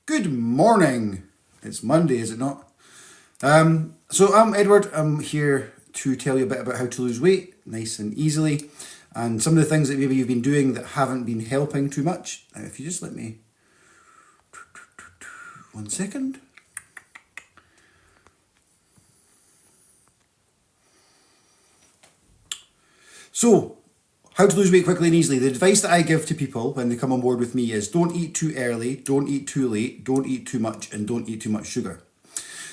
Good morning. It's Monday, is it not? So I'm Edward. I'm here to tell you a bit about how to lose weight nice and easily, and some of the things that maybe you've been doing that haven't been helping too much. Now, if you just let me 1 second. So, how to lose weight quickly and easily. The advice that I give to people when they come on board with me is don't eat too early, don't eat too late, don't eat too much, and don't eat too much sugar.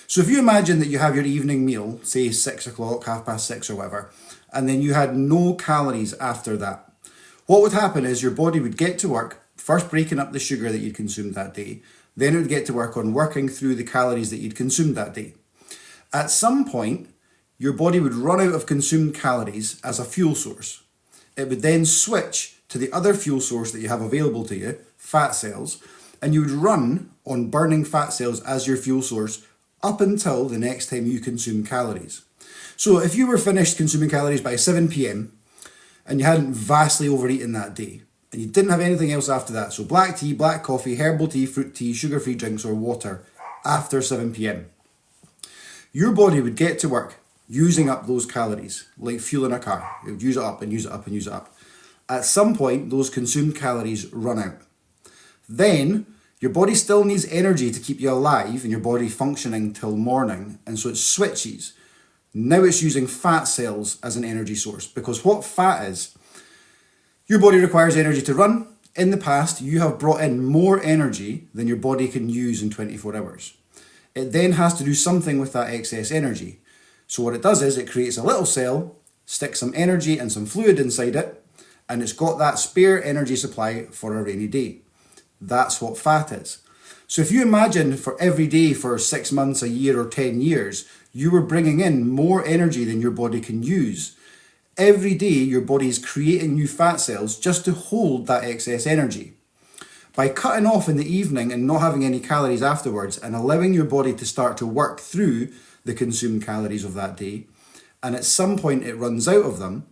So if you imagine that you have your evening meal, say 6 o'clock, 6:30 or whatever, and then you had no calories after that, what would happen is your body would get to work, first breaking up the sugar that you'd consumed that day, then it would get to work on working through the calories that you'd consumed that day. At some point, your body would run out of consumed calories as a fuel source. It would then switch to the other fuel source that you have available to you, fat cells, and you would run on burning fat cells as your fuel source up until the next time you consume calories. So if you were finished consuming calories by 7 p.m. and you hadn't vastly overeaten that day, and you didn't have anything else after that, so black tea, black coffee, herbal tea, fruit tea, sugar-free drinks or water after 7 p.m., your body would get to work using up those calories like fuel in a car. It would use it up and use it up and use it up. At some point, those consumed calories run out. Then your body still needs energy to keep you alive and your body functioning till morning, and so it switches. Now it's using fat cells as an energy source, because what fat is, your body requires energy to run. In the past, you have brought in more energy than your body can use in 24 hours. It then has to do something with that excess energy. So what it does is it creates a little cell, sticks some energy and some fluid inside it, and it's got that spare energy supply for a rainy day. That's what fat is. So if you imagine for every day for 6 months, a year or 10 years, you were bringing in more energy than your body can use. Every day your body is creating new fat cells just to hold that excess energy. By cutting off in the evening and not having any calories afterwards and allowing your body to start to work through the consumed calories of that day, and at some point it runs out of them,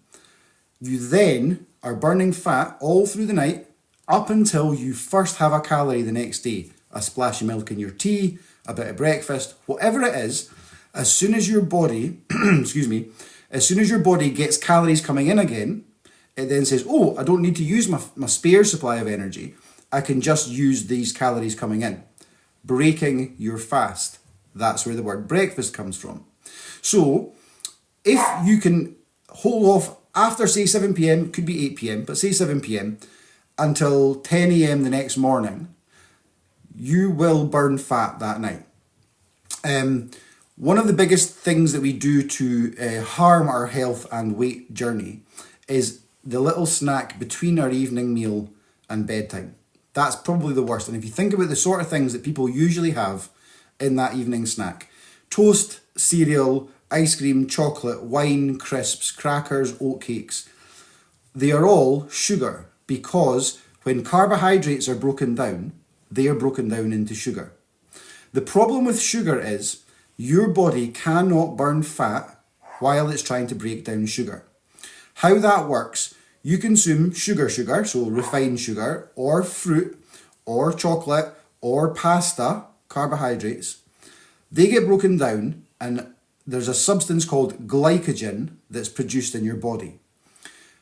you then are burning fat all through the night up until you first have a calorie the next day. A splash of milk in your tea, a bit of breakfast, whatever it is. As soon as your body, as soon as your body gets calories coming in again, it then says, oh, I don't need to use my spare supply of energy. I can just use these calories coming in. Breaking your fast. That's where the word breakfast comes from. So if you can hold off after, say, 7 p.m, could be 8 p.m, but say 7 p.m, until 10 a.m. the next morning, you will burn fat that night. One of the biggest things that we do to harm our health and weight journey is the little snack between our evening meal and bedtime. That's probably the worst. And if you think about the sort of things that people usually have in that evening snack: toast, cereal, ice cream, chocolate, wine, crisps, crackers, oatcakes, they are all sugar, because when carbohydrates are broken down, they are broken down into sugar. The problem with sugar is your body cannot burn fat while it's trying to break down sugar. How that works: you consume sugar, so refined sugar, or fruit, or chocolate, or pasta, carbohydrates. They get broken down and there's a substance called glycogen that's produced in your body.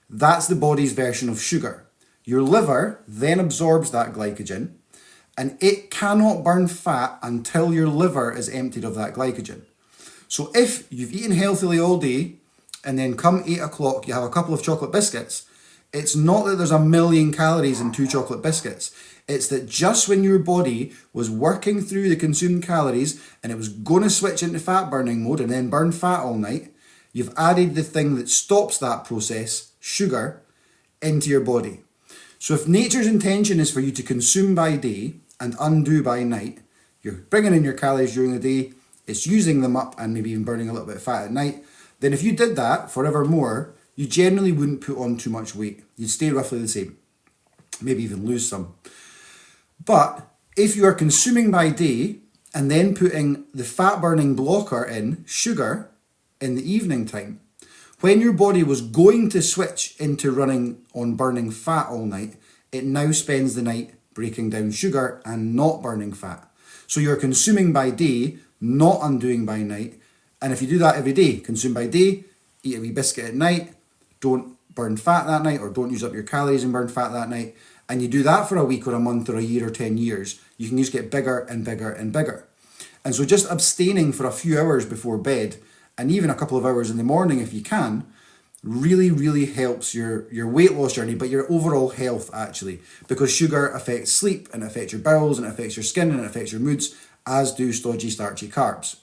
That's the body's version of sugar. Your liver then absorbs that glycogen, and it cannot burn fat until your liver is emptied of that glycogen. So if you've eaten healthily all day and then come 8 o'clock you have a couple of chocolate biscuits, it's not that there's a million calories in 2 chocolate biscuits. It's that just when your body was working through the consumed calories and it was going to switch into fat burning mode and then burn fat all night, you've added the thing that stops that process, sugar, into your body. So if nature's intention is for you to consume by day and undo by night, you're bringing in your calories during the day, it's using them up and maybe even burning a little bit of fat at night, then if you did that forevermore, you generally wouldn't put on too much weight. You'd stay roughly the same, maybe even lose some. But if you are consuming by day and then putting the fat burning blocker in, sugar, in the evening time, when your body was going to switch into running on burning fat all night, it now spends the night breaking down sugar and not burning fat. So you're consuming by day, not undoing by night. And if you do that every day, consume by day, eat a wee biscuit at night, don't burn fat that night, or don't use up your calories and burn fat that night, and you do that for a week or a month or a year or 10 years, you can just get bigger and bigger and bigger. And so just abstaining for a few hours before bed, and even a couple of hours in the morning if you can, really, really helps your weight loss journey, but your overall health actually, because sugar affects sleep and it affects your bowels and it affects your skin and it affects your moods, as do stodgy, starchy carbs.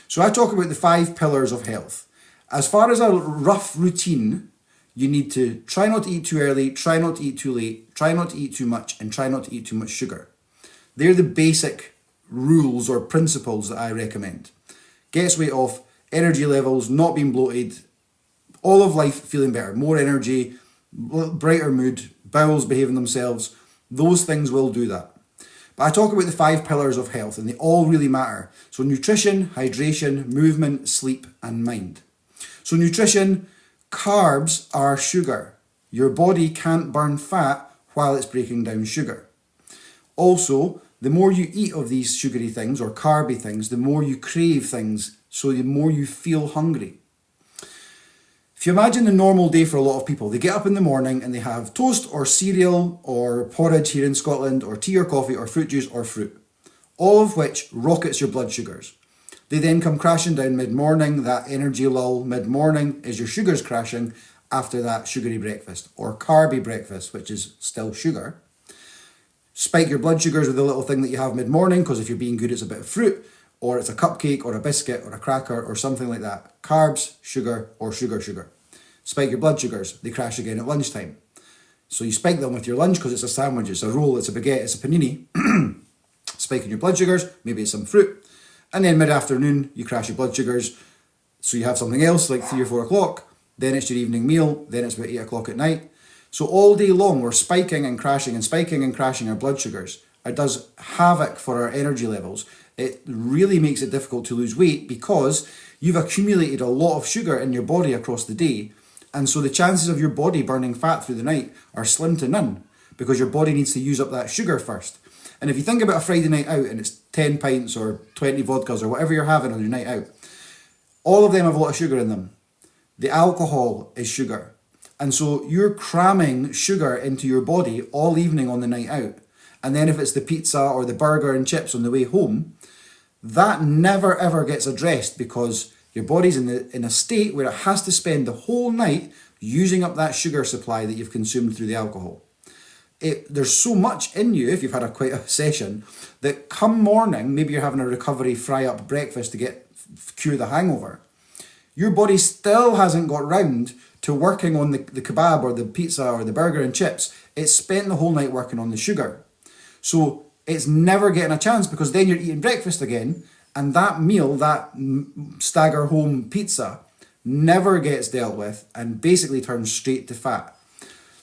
So I talk about the 5 pillars of health. As far as a rough routine, you need to try not to eat too early, try not to eat too late, try not to eat too much, and try not to eat too much sugar. They're the basic rules or principles that I recommend. Gets weight off, energy levels, not being bloated, all of life feeling better, more energy, brighter mood, bowels behaving themselves. Those things will do that. But I talk about the 5 pillars of health, and they all really matter. So nutrition, hydration, movement, sleep, and mind. So nutrition, carbs are sugar. Your body can't burn fat while it's breaking down sugar. Also, the more you eat of these sugary things or carby things, the more you crave things, so the more you feel hungry. If you imagine the normal day for a lot of people, they get up in the morning and they have toast or cereal or porridge here in Scotland, or tea or coffee or fruit juice or fruit, all of which rockets your blood sugars. They then come crashing down mid-morning, that energy lull mid-morning is your sugars crashing after that sugary breakfast or carby breakfast, which is still sugar. Spike your blood sugars with a little thing that you have mid-morning, because if you're being good, it's a bit of fruit, or it's a cupcake or a biscuit or a cracker or something like that. Carbs, sugar, or sugar. Spike your blood sugars, they crash again at lunchtime. So you spike them with your lunch because it's a sandwich, it's a roll, it's a baguette, it's a panini. Spiking your blood sugars, maybe it's some fruit. And then mid-afternoon, you crash your blood sugars, so you have something else like 3 or 4 o'clock, then it's your evening meal, then it's about 8 o'clock at night. So all day long, we're spiking and crashing our blood sugars. It does havoc for our energy levels. It really makes it difficult to lose weight because you've accumulated a lot of sugar in your body across the day. And so the chances of your body burning fat through the night are slim to none, because your body needs to use up that sugar first. And if you think about a Friday night out and it's 10 pints or 20 vodkas or whatever you're having on your night out, all of them have a lot of sugar in them. The alcohol is sugar. And so you're cramming sugar into your body all evening on the night out. And then if it's the pizza or the burger and chips on the way home, that never ever gets addressed, because your body's in a state where it has to spend the whole night using up that sugar supply that you've consumed through the alcohol. There's so much in you, if you've had quite a session, that come morning, maybe you're having a recovery fry up breakfast to cure the hangover, your body still hasn't got round to working on the kebab or the pizza or the burger and chips. It's spent the whole night working on the sugar. So it's never getting a chance, because then you're eating breakfast again, and that meal, that stagger home pizza, never gets dealt with and basically turns straight to fat.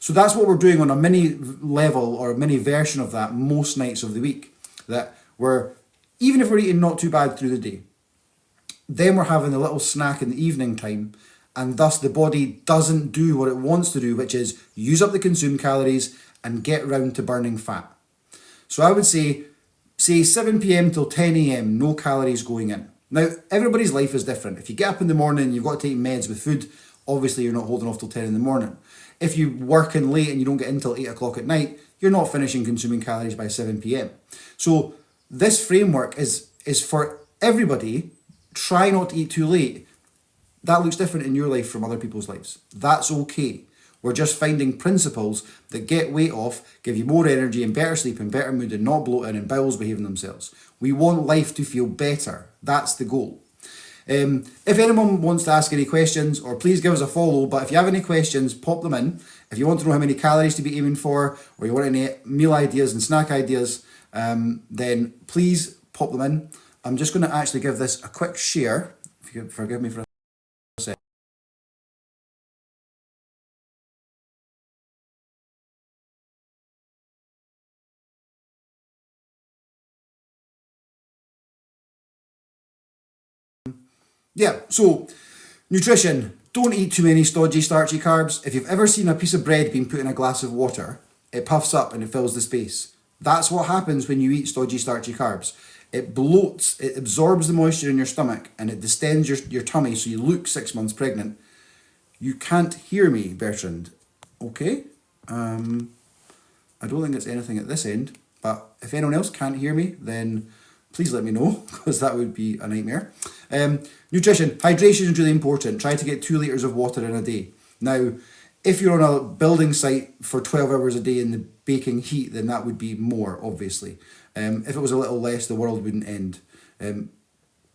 So that's what we're doing on a mini level or a mini version of that most nights of the week. That we're, even if we're eating not too bad through the day, then we're having a little snack in the evening time, and thus the body doesn't do what it wants to do, which is use up the consumed calories and get round to burning fat. So I would say 7 p.m. till 10 a.m, no calories going in. Now, everybody's life is different. If you get up in the morning and you've got to take meds with food, obviously you're not holding off till 10 in the morning. If you work in late and you don't get in till 8 o'clock at night, you're not finishing consuming calories by 7 p.m. So this framework is for everybody. Try not to eat too late. That looks different in your life from other people's lives. That's okay. We're just finding principles that get weight off, give you more energy and better sleep and better mood and not bloating and bowels behaving themselves. We want life to feel better. That's the goal. If anyone wants to ask any questions, or please give us a follow, but if you have any questions, pop them in. If you want to know how many calories to be aiming for, or you want any meal ideas and snack ideas, then please pop them in. I'm just going to actually give this a quick share, if you could forgive me for a sec. Yeah, so nutrition. Don't eat too many stodgy, starchy carbs. If you've ever seen a piece of bread being put in a glass of water, it puffs up and it fills the space. That's what happens when you eat stodgy, starchy carbs. It bloats, it absorbs the moisture in your stomach, and it distends your tummy so you look 6 months pregnant. You can't hear me, Bertrand. Okay. I don't think it's anything at this end, but if anyone else can't hear me, then please let me know, because that would be a nightmare. Nutrition. Hydration is really important. Try to get 2 litres of water in a day. Now, if you're on a building site for 12 hours a day in the baking heat, then that would be more, obviously. If it was a little less, the world wouldn't end.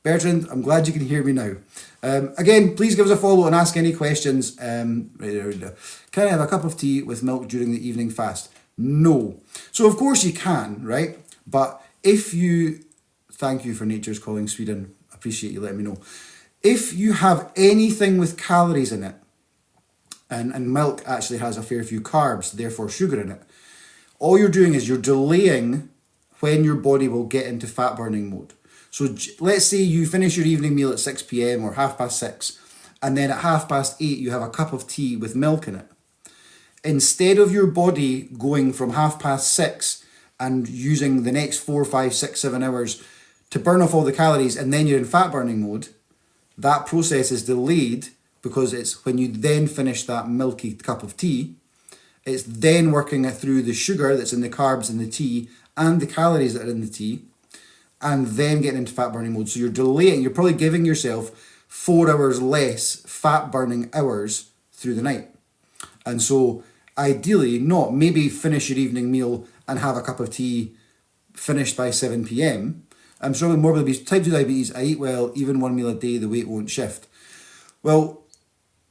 Bertrand, I'm glad you can hear me now. Again, please give us a follow and ask any questions. Can I have a cup of tea with milk during the evening fast? No. So of course you can, right? But if you, thank you for Nature's Calling Sweden, appreciate you letting me know. If you have anything with calories in it, and milk actually has a fair few carbs, therefore sugar in it, all you're doing is you're delaying when your body will get into fat burning mode. So let's say you finish your evening meal at 6 p.m. or 6:30, and then at 8:30 you have a cup of tea with milk in it. Instead of your body going from 6:30 and using the next 4, 5, 6, 7 hours to burn off all the calories and then you're in fat burning mode, that process is delayed because it's when you then finish that milky cup of tea, it's then working through the sugar that's in the carbs in the tea and the calories that are in the tea, and then getting into fat burning mode. So you're delaying, you're probably giving yourself 4 hours less fat burning hours through the night. And so ideally not, maybe finish your evening meal and have a cup of tea finished by 7 p.m. I'm struggling more with type 2 diabetes. I eat well, even 1 meal a day, the weight won't shift. Well,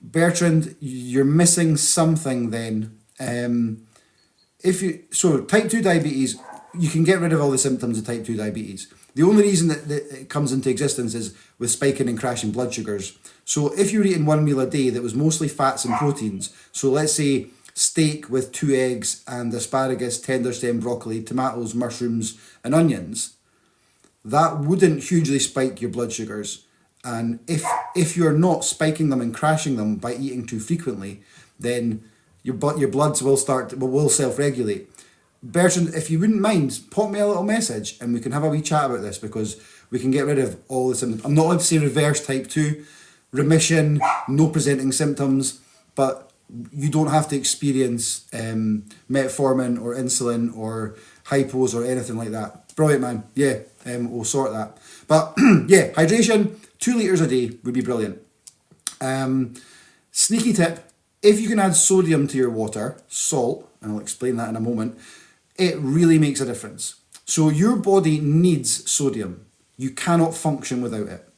Bertrand, you're missing something then. So type 2 diabetes, you can get rid of all the symptoms of type 2 diabetes. The only reason that it comes into existence is with spiking and crashing blood sugars. So if you're eating 1 meal a day that was mostly fats and proteins, so let's say steak with 2 eggs and asparagus, tender stem broccoli, tomatoes, mushrooms and onions, that wouldn't hugely spike your blood sugars. And if you're not spiking them and crashing them by eating too frequently, then your bloods will self-regulate. Bertrand, if you wouldn't mind, pop me a little message and we can have a wee chat about this, because we can get rid of all the symptoms. I'm not allowed to say reverse type 2, remission, no presenting symptoms, but you don't have to experience metformin or insulin or hypos or anything like that. Brilliant, man. Yeah, we'll sort that. But yeah, hydration, 2 litres a day would be brilliant. Sneaky tip, if you can add sodium to your water, salt, and I'll explain that in a moment, it really makes a difference. So your body needs sodium. You cannot function without it.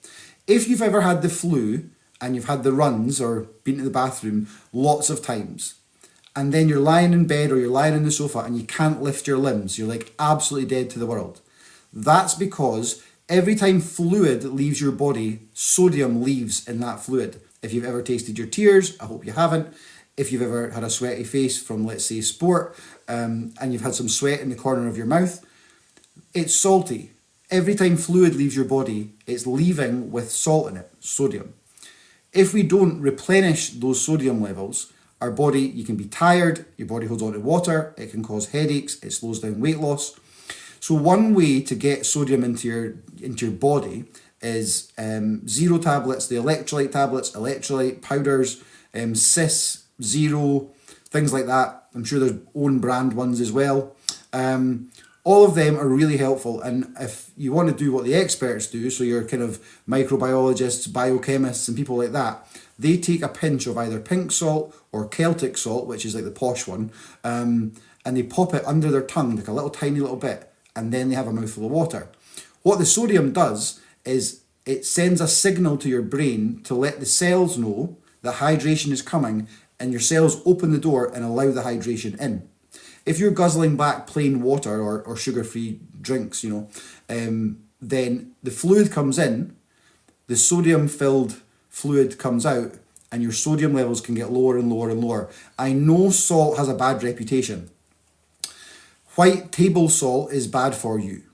If you've ever had the flu and you've had the runs or been to the bathroom lots of times, and then you're lying in bed or you're lying in the sofa and you can't lift your limbs, you're like absolutely dead to the world. That's because every time fluid leaves your body, sodium leaves in that fluid. If you've ever tasted your tears, I hope you haven't. If you've ever had a sweaty face from, let's say, sport, and you've had some sweat in the corner of your mouth, it's salty. Every time fluid leaves your body, it's leaving with salt in it, sodium. If we don't replenish those sodium levels, our body, you can be tired, your body holds on to water, it can cause headaches, it slows down weight loss. So one way to get sodium into your body is zero tablets, the electrolyte tablets, electrolyte powders, Cis, Zero, things like that. I'm sure there's own brand ones as well. All of them are really helpful, and if you want to do what the experts do, so you're kind of microbiologists, biochemists and people like that, they take a pinch of either pink salt or Celtic salt, which is like the posh one, and they pop it under their tongue, like a little tiny little bit, and then they have a mouthful of water. What the sodium does is it sends a signal to your brain to let the cells know that hydration is coming, and your cells open the door and allow the hydration in. If you're guzzling back plain water or sugar-free drinks, then the fluid comes in, the sodium-filled fluid comes out, and your sodium levels can get lower and lower and lower. I know salt has a bad reputation. White table salt is bad for you.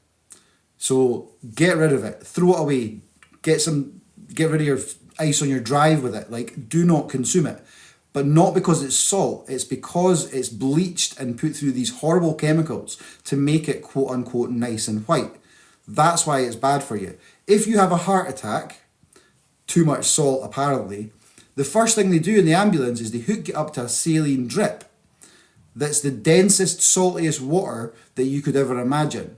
So get rid of it. Throw it away. Get rid of your ice on your drive with it. Like, do not consume it. but not because it's salt. It's because it's bleached and put through these horrible chemicals to make it quote unquote nice and white. That's why it's bad for you. If you have a heart attack, too much salt apparently, the first thing they do in the ambulance is they hook you up to a saline drip. That's the densest, saltiest water that you could ever imagine.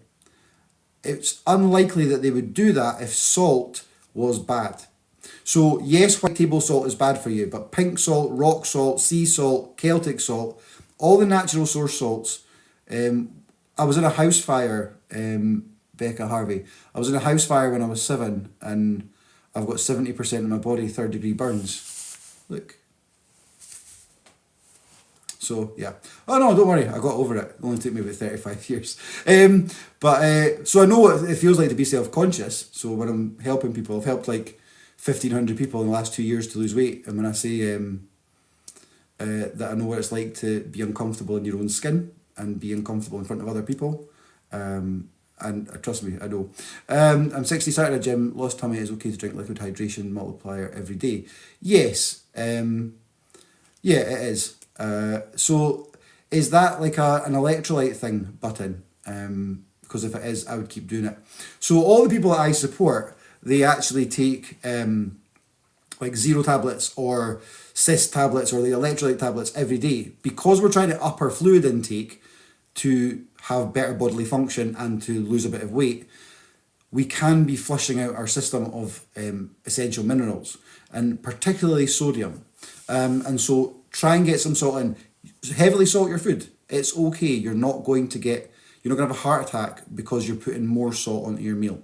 It's unlikely that they would do that if salt was bad. So yes, white table salt is bad for you, but pink salt, rock salt, sea salt, Celtic salt, all the natural source salts. I was in a house fire, Becca Harvey. I was in a house fire when I was 7, and I've got 70% of my body 3rd-degree burns. Look. So yeah. Oh no, don't worry. I got over it. It only took me about 35 years. So I know what it feels like to be self-conscious. So when I'm helping people, I've helped like 1,500 people in the last 2 years to lose weight. And when I say that I know what it's like to be uncomfortable in your own skin and be uncomfortable in front of other people, and trust me, I know. I'm 60, started a gym, lost tummy, it's okay to drink liquid hydration multiplier every day. Yes, yeah, it is. So is that like an electrolyte thing button? Because if it is, I would keep doing it. So all the people that I support, they actually take like zero tablets or cyst tablets or the electrolyte tablets every day, because we're trying to up our fluid intake to have better bodily function and to lose a bit of weight. We can be flushing out our system of essential minerals, and particularly sodium. And so try and get some salt in. Heavily salt your food. It's okay. You're not going to have a heart attack because you're putting more salt onto your meal.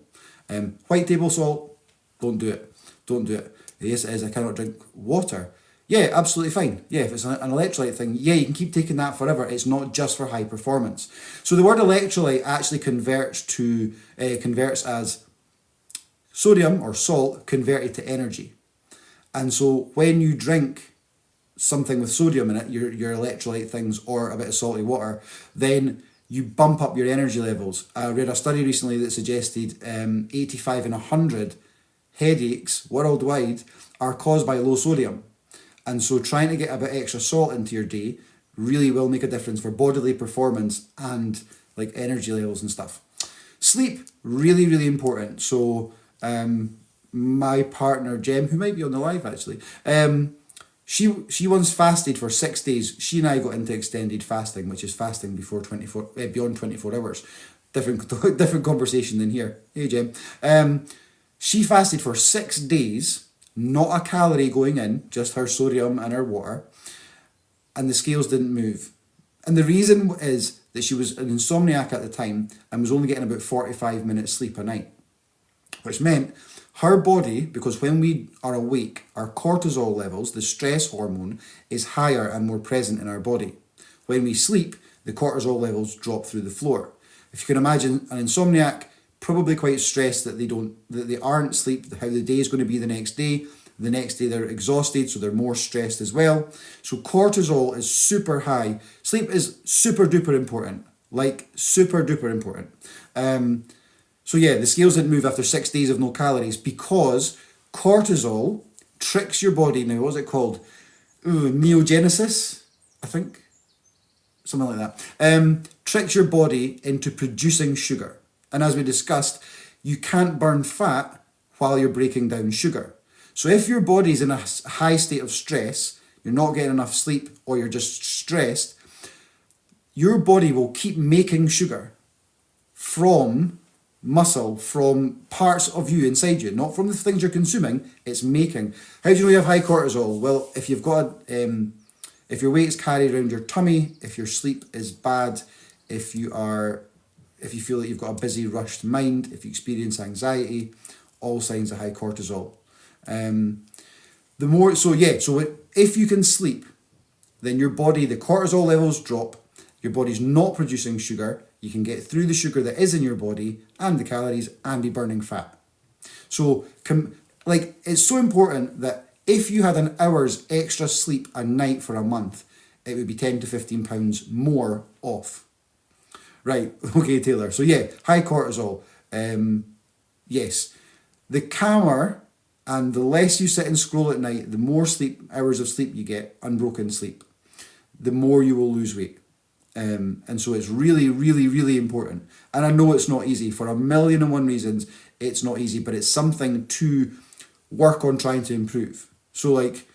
White table salt, don't do it. Don't do it. Yes, it is. I cannot drink water. Yeah, absolutely fine. Yeah, if it's an electrolyte thing, yeah, you can keep taking that forever. It's not just for high performance. So the word electrolyte actually converts as sodium or salt converted to energy. And so when you drink something with sodium in it, your electrolyte things or a bit of salty water, then you bump up your energy levels. I read a study recently that suggested 85 and 100 headaches worldwide are caused by low sodium. And so trying to get a bit extra salt into your day really will make a difference for bodily performance and like energy levels and stuff. Sleep, really, really important. So my partner, Jem, who might be on the live actually, she once fasted for 6 days. She and I got into extended fasting, which is fasting before beyond 24 hours. Different conversation than here. Hey, Jem. She fasted for 6 days, not a calorie going in, just her sodium and her water, and the scales didn't move. And the reason is that she was an insomniac at the time and was only getting about 45 minutes sleep a night, which meant her body, because when we are awake, our cortisol levels, the stress hormone, is higher and more present in our body. When we sleep, the cortisol levels drop through the floor. If you can imagine an insomniac, probably quite stressed that they aren't asleep, how the day is going to be the next day. The next day they're exhausted, so they're more stressed as well. So cortisol is super high. Sleep is super duper important, like super duper important. So yeah, the scales didn't move after 6 days of no calories because cortisol tricks your body. Now, what's it called? Neogenesis, I think. Something like that. Tricks your body into producing sugar. And as we discussed, you can't burn fat while you're breaking down sugar. So if your body's in a high state of stress, you're not getting enough sleep, or you're just stressed, your body will keep making sugar from muscle, from parts of you inside you, not from the things you're consuming. It's making. How do you know you have high cortisol? Well, if you've got if your weight's carried around your tummy, if your sleep is bad, if you feel that you've got a busy, rushed mind, if you experience anxiety, all signs of high cortisol. If you can sleep, then your body, the cortisol levels drop, your body's not producing sugar, you can get through the sugar that is in your body and the calories and be burning fat. So, it's so important that if you had an hour's extra sleep a night for a month, it would be 10 to 15 pounds more off. Right, okay, Taylor. So yeah, high cortisol. Yes. The calmer And the less you sit and scroll at night, the more hours of sleep you get, unbroken sleep, the more you will lose weight. And so it's really, really, really important. And I know it's not easy. For 1,000,001 reasons, it's not easy, but it's something to work on trying to improve. So like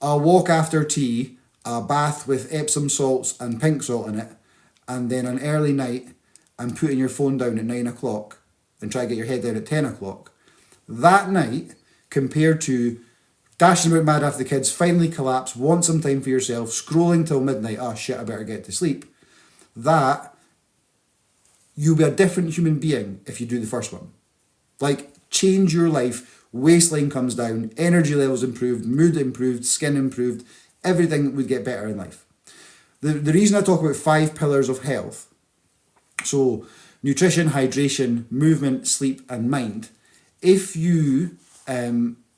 a walk after tea, a bath with Epsom salts and pink salt in it, and then an early night and putting your phone down at 9 o'clock and try to get your head down at 10 o'clock. That night, compared to dashing about mad after the kids, finally collapse, want some time for yourself, scrolling till midnight, oh shit, I better get to sleep. That, you'll be a different human being if you do the first one. Like, change your life, waistline comes down, energy levels improved, mood improved, skin improved, everything would get better in life. The reason I talk about 5 pillars of health, so nutrition, hydration, movement, sleep, and mind, if you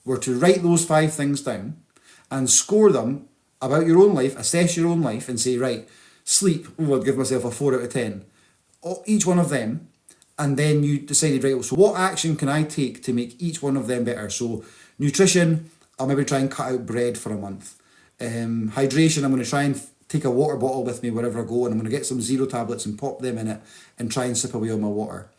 were to write those 5 things down and score them about your own life, assess your own life and say, right, sleep, I'd give myself a 4 out of 10, each one of them, and then you decided, right, so what action can I take to make each one of them better? So nutrition, I'll maybe try and cut out bread for a month. Hydration, I'm going to try and take a water bottle with me wherever I go, and I'm going to get some zero tablets and pop them in it and try and sip away on my water.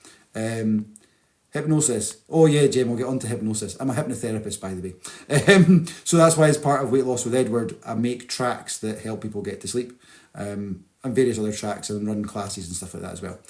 Hypnosis. Oh yeah, Jim, we'll get on to hypnosis. I'm a hypnotherapist, by the way. So that's why as part of Weight Loss with Edward, I make tracks that help people get to sleep. And various other tracks, and run classes and stuff like that as well.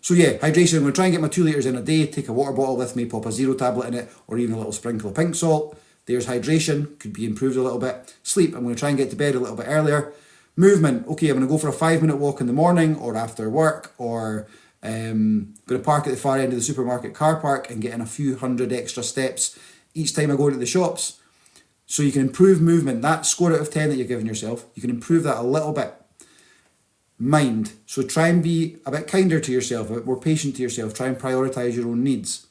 So yeah, hydration, I'm going to try and get my 2 litres in a day, take a water bottle with me, pop a zero tablet in it, or even a little sprinkle of pink salt. There's hydration, could be improved a little bit. Sleep, I'm going to try and get to bed a little bit earlier. Movement, okay, I'm going to go for a 5-minute walk in the morning or after work, or going to park at the far end of the supermarket car park and get in a few hundred extra steps each time I go into the shops. So you can improve movement, that score out of 10 that you're giving yourself, you can improve that a little bit. Mind, so try and be a bit kinder to yourself, a bit more patient to yourself, try and prioritise your own needs.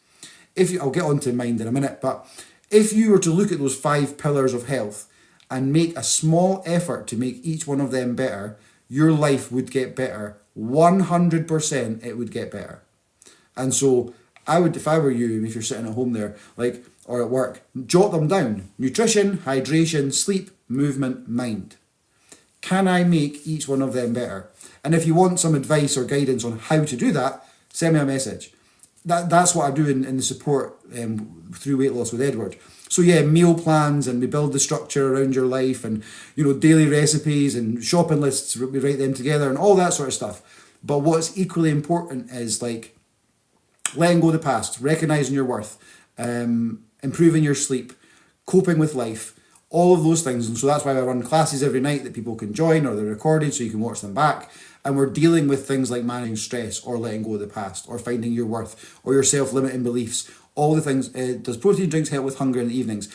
I'll get on to mind in a minute, but if you were to look at those 5 pillars of health and make a small effort to make each one of them better, your life would get better. 100% it would get better. And so I would, if I were you, if you're sitting at home there, like, or at work, jot them down. Nutrition, hydration, sleep, movement, mind. Can I make each one of them better? And if you want some advice or guidance on how to do that, send me a message. That's what I do in the support through Weight Loss with Edward. So yeah, meal plans, and we build the structure around your life, and daily recipes and shopping lists, we write them together and all that sort of stuff. But what's equally important is like letting go of the past, recognizing your worth, improving your sleep, coping with life, all of those things. And so that's why I run classes every night that people can join, or they're recorded so you can watch them back. And we're dealing with things like managing stress, or letting go of the past, or finding your worth, or your self-limiting beliefs, all the things. Does protein drinks help with hunger in the evenings?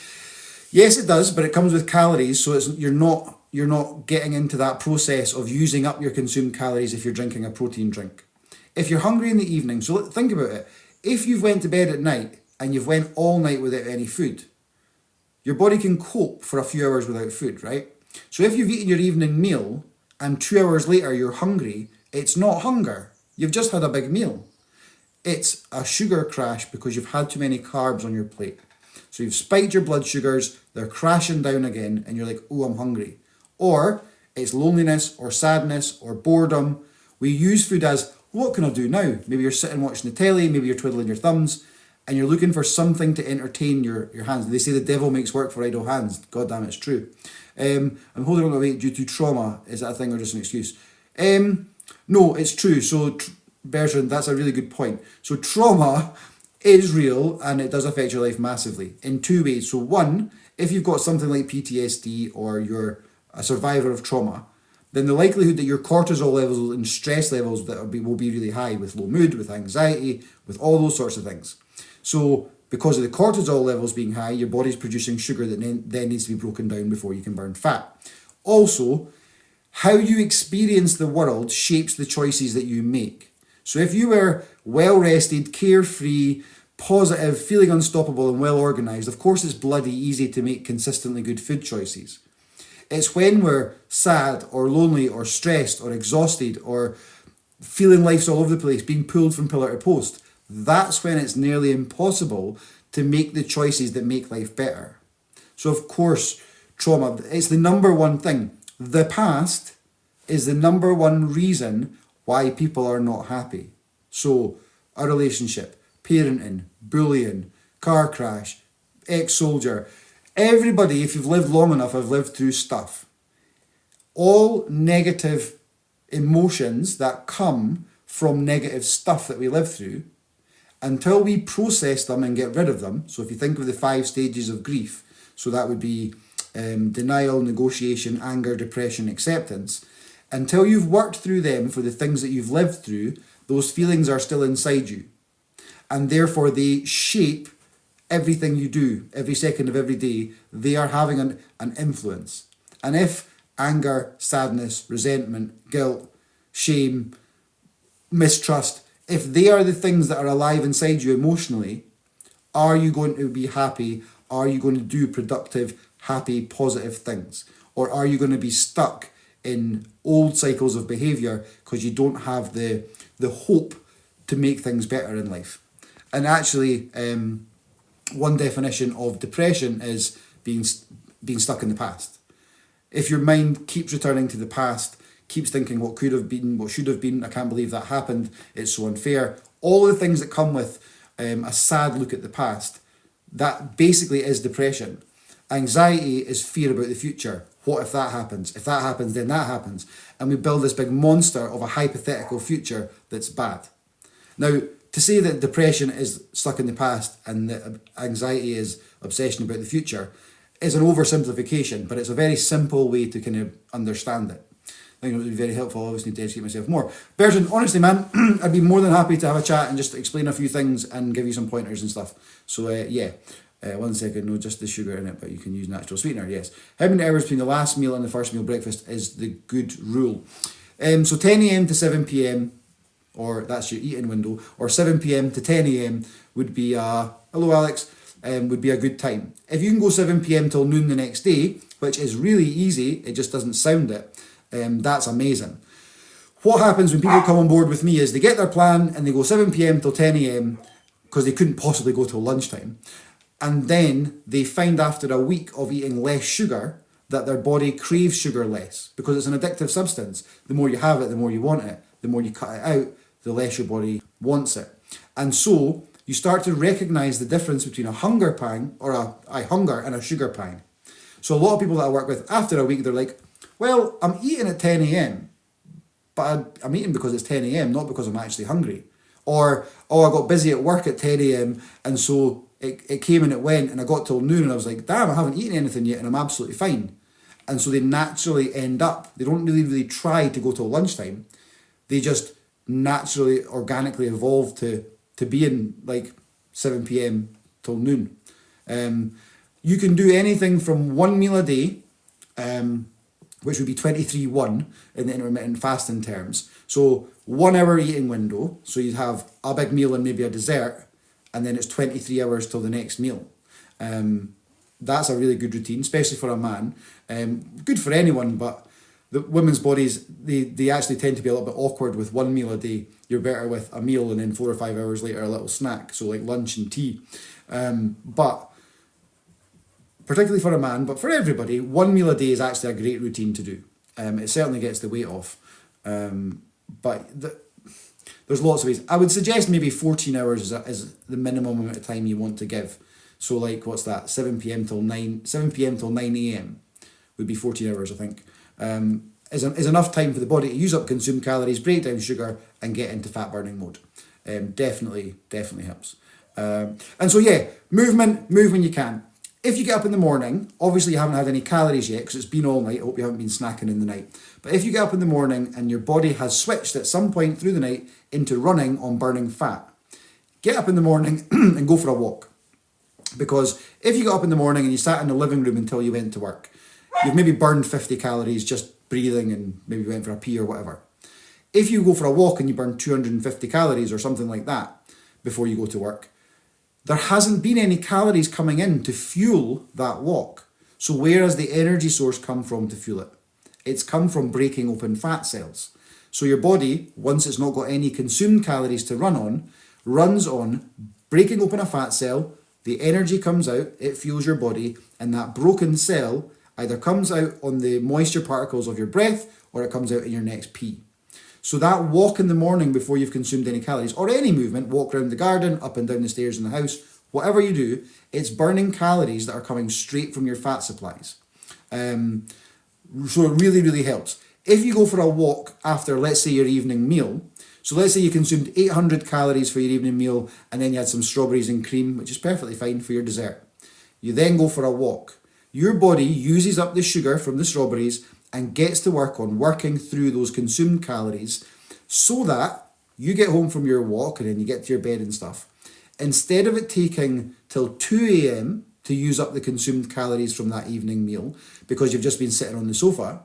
Yes, it does, but it comes with calories, so you're not getting into that process of using up your consumed calories if you're drinking a protein drink. If you're hungry in the evening, so think about it. If you've went to bed at night and you've went all night without any food, your body can cope for a few hours without food, right? So if you've eaten your evening meal and 2 hours later you're hungry, it's not hunger. You've just had a big meal. It's a sugar crash because you've had too many carbs on your plate. So you've spiked your blood sugars, they're crashing down again, and you're like, oh, I'm hungry. Or it's loneliness or sadness or boredom. We use food as, what can I do now? Maybe you're sitting watching the telly, maybe you're twiddling your thumbs, and you're looking for something to entertain your hands. They say the devil makes work for idle hands. God damn, it's true. I'm holding on to weight due to trauma. Is that a thing or just an excuse? No, it's true. So Bertrand, that's a really good point. So trauma is real, and it does affect your life massively in 2 ways. So one, if you've got something like PTSD or you're a survivor of trauma, then the likelihood that your cortisol levels and stress levels will be really high, with low mood, with anxiety, with all those sorts of things. So because of the cortisol levels being high, your body's producing sugar that then needs to be broken down before you can burn fat. Also, how you experience the world shapes the choices that you make. So if you were well-rested, carefree, positive, feeling unstoppable and well-organised, of course it's bloody easy to make consistently good food choices. It's when we're sad or lonely or stressed or exhausted or feeling life's all over the place, being pulled from pillar to post, that's when it's nearly impossible to make the choices that make life better. So of course, trauma, it's the number one thing. The past is the number one reason why people are not happy. So a relationship, parenting, bullying, car crash, ex-soldier, everybody, if you've lived long enough, have lived through stuff. All negative emotions that come from negative stuff that we live through, until we process them and get rid of them. So if you think of the 5 stages of grief, so that would be denial, negotiation, anger, depression, acceptance. Until you've worked through them for the things that you've lived through, those feelings are still inside you. And therefore they shape everything you do, every second of every day. They are having an influence. And if anger, sadness, resentment, guilt, shame, mistrust, if they are the things that are alive inside you emotionally, are you going to be happy? Are you going to do productive, happy, positive things? Or are you going to be stuck in old cycles of behaviour because you don't have the hope to make things better in life? And actually, one definition of depression is being stuck in the past. If your mind keeps returning to the past, keeps thinking what could have been, what should have been, I can't believe that happened, it's so unfair, all the things that come with a sad look at the past, that basically is depression. Anxiety is fear about the future. What if that happens? If that happens, then that happens. And we build this big monster of a hypothetical future that's bad. Now, to say that depression is stuck in the past and that anxiety is obsession about the future is an oversimplification, but it's a very simple way to kind of understand it. I think it would be very helpful. I always need to educate myself more. Bertrand, honestly, man, I'd be more than happy to have a chat and just explain a few things and give you some pointers and stuff. So, yeah. 1 second, no, just the sugar in it, but you can use natural sweetener, yes. How many hours between the last meal and the first meal breakfast is the good rule? So 10 a.m. to 7 p.m, or that's your eating window, or 7 p.m. to 10 a.m. would be, hello Alex, would be a good time. If you can go 7 p.m. till noon the next day, which is really easy, it just doesn't sound it, that's amazing. What happens when people come on board with me is they get their plan and they go 7 p.m. till 10 a.m. because they couldn't possibly go till lunchtime. And then they find after a week of eating less sugar that their body craves sugar less because it's an addictive substance. The more you have it, the more you want it. The more you cut it out, the less your body wants it. And so you start to recognize the difference between a hunger pang or a hunger and a sugar pang. So a lot of people that I work with after a week, they're like, well, I'm eating at 10 a.m, but I'm eating because it's 10 a.m, not because I'm actually hungry. Or, oh, I got busy at work at 10 a.m, and so it came and it went, and I got till noon, and I was like, damn, I haven't eaten anything yet, and I'm absolutely fine. And so they naturally end up, they don't really try to go till lunchtime. They just naturally, organically evolve to be in like 7 p.m. till noon. You can do anything from 1 meal a day, which would be 23-1 in the intermittent fasting terms. So 1 hour eating window, so you'd have a big meal and maybe a dessert, and then it's 23 hours till the next meal. That's a really good routine, especially for a man. Good for anyone, but the women's bodies, they actually tend to be a little bit awkward with 1 meal a day. You're better with a meal and then 4 or 5 hours later a little snack, so like lunch and tea. But particularly for a man, but for everybody, 1 meal a day is actually a great routine to do. It certainly gets the weight off. But there's lots of ways. I would suggest maybe 14 hours is the minimum amount of time you want to give. So like, what's that? 7 p.m. till 9 a.m. would be 14 hours, I think. Is enough time for the body to use up consumed calories, break down sugar, and get into fat burning mode. Definitely helps. And so yeah, move when you can. If you get up in the morning, obviously you haven't had any calories yet because it's been all night. I hope you haven't been snacking in the night. But if you get up in the morning and your body has switched at some point through the night into running on burning fat, get up in the morning and go for a walk. Because if you got up in the morning and you sat in the living room until you went to work, you've maybe burned 50 calories just breathing and maybe went for a pee or whatever. If you go for a walk and you burn 250 calories or something like that before you go to work, there hasn't been any calories coming in to fuel that walk. So where has the energy source come from to fuel it? It's come from breaking open fat cells. So your body, once it's not got any consumed calories to run on, runs on breaking open a fat cell, The energy comes out, it fuels your body, and that broken cell either comes out on the moisture particles of your breath or it comes out in your next pee. So that walk in the morning before you've consumed any calories, or any movement, walk around the garden, up and down the stairs in the house, whatever you do, it's burning calories that are coming straight from your fat supplies. So it really, really helps. If you go for a walk after, let's say, your evening meal, so let's say you consumed 800 calories for your evening meal and then you had some strawberries and cream, which is perfectly fine for your dessert. You then go for a walk. Your body uses up the sugar from the strawberries and gets to work on working through those consumed calories so that you get home from your walk and then you get to your bed and stuff. Instead of it taking till 2 a.m. to use up the consumed calories from that evening meal because you've just been sitting on the sofa,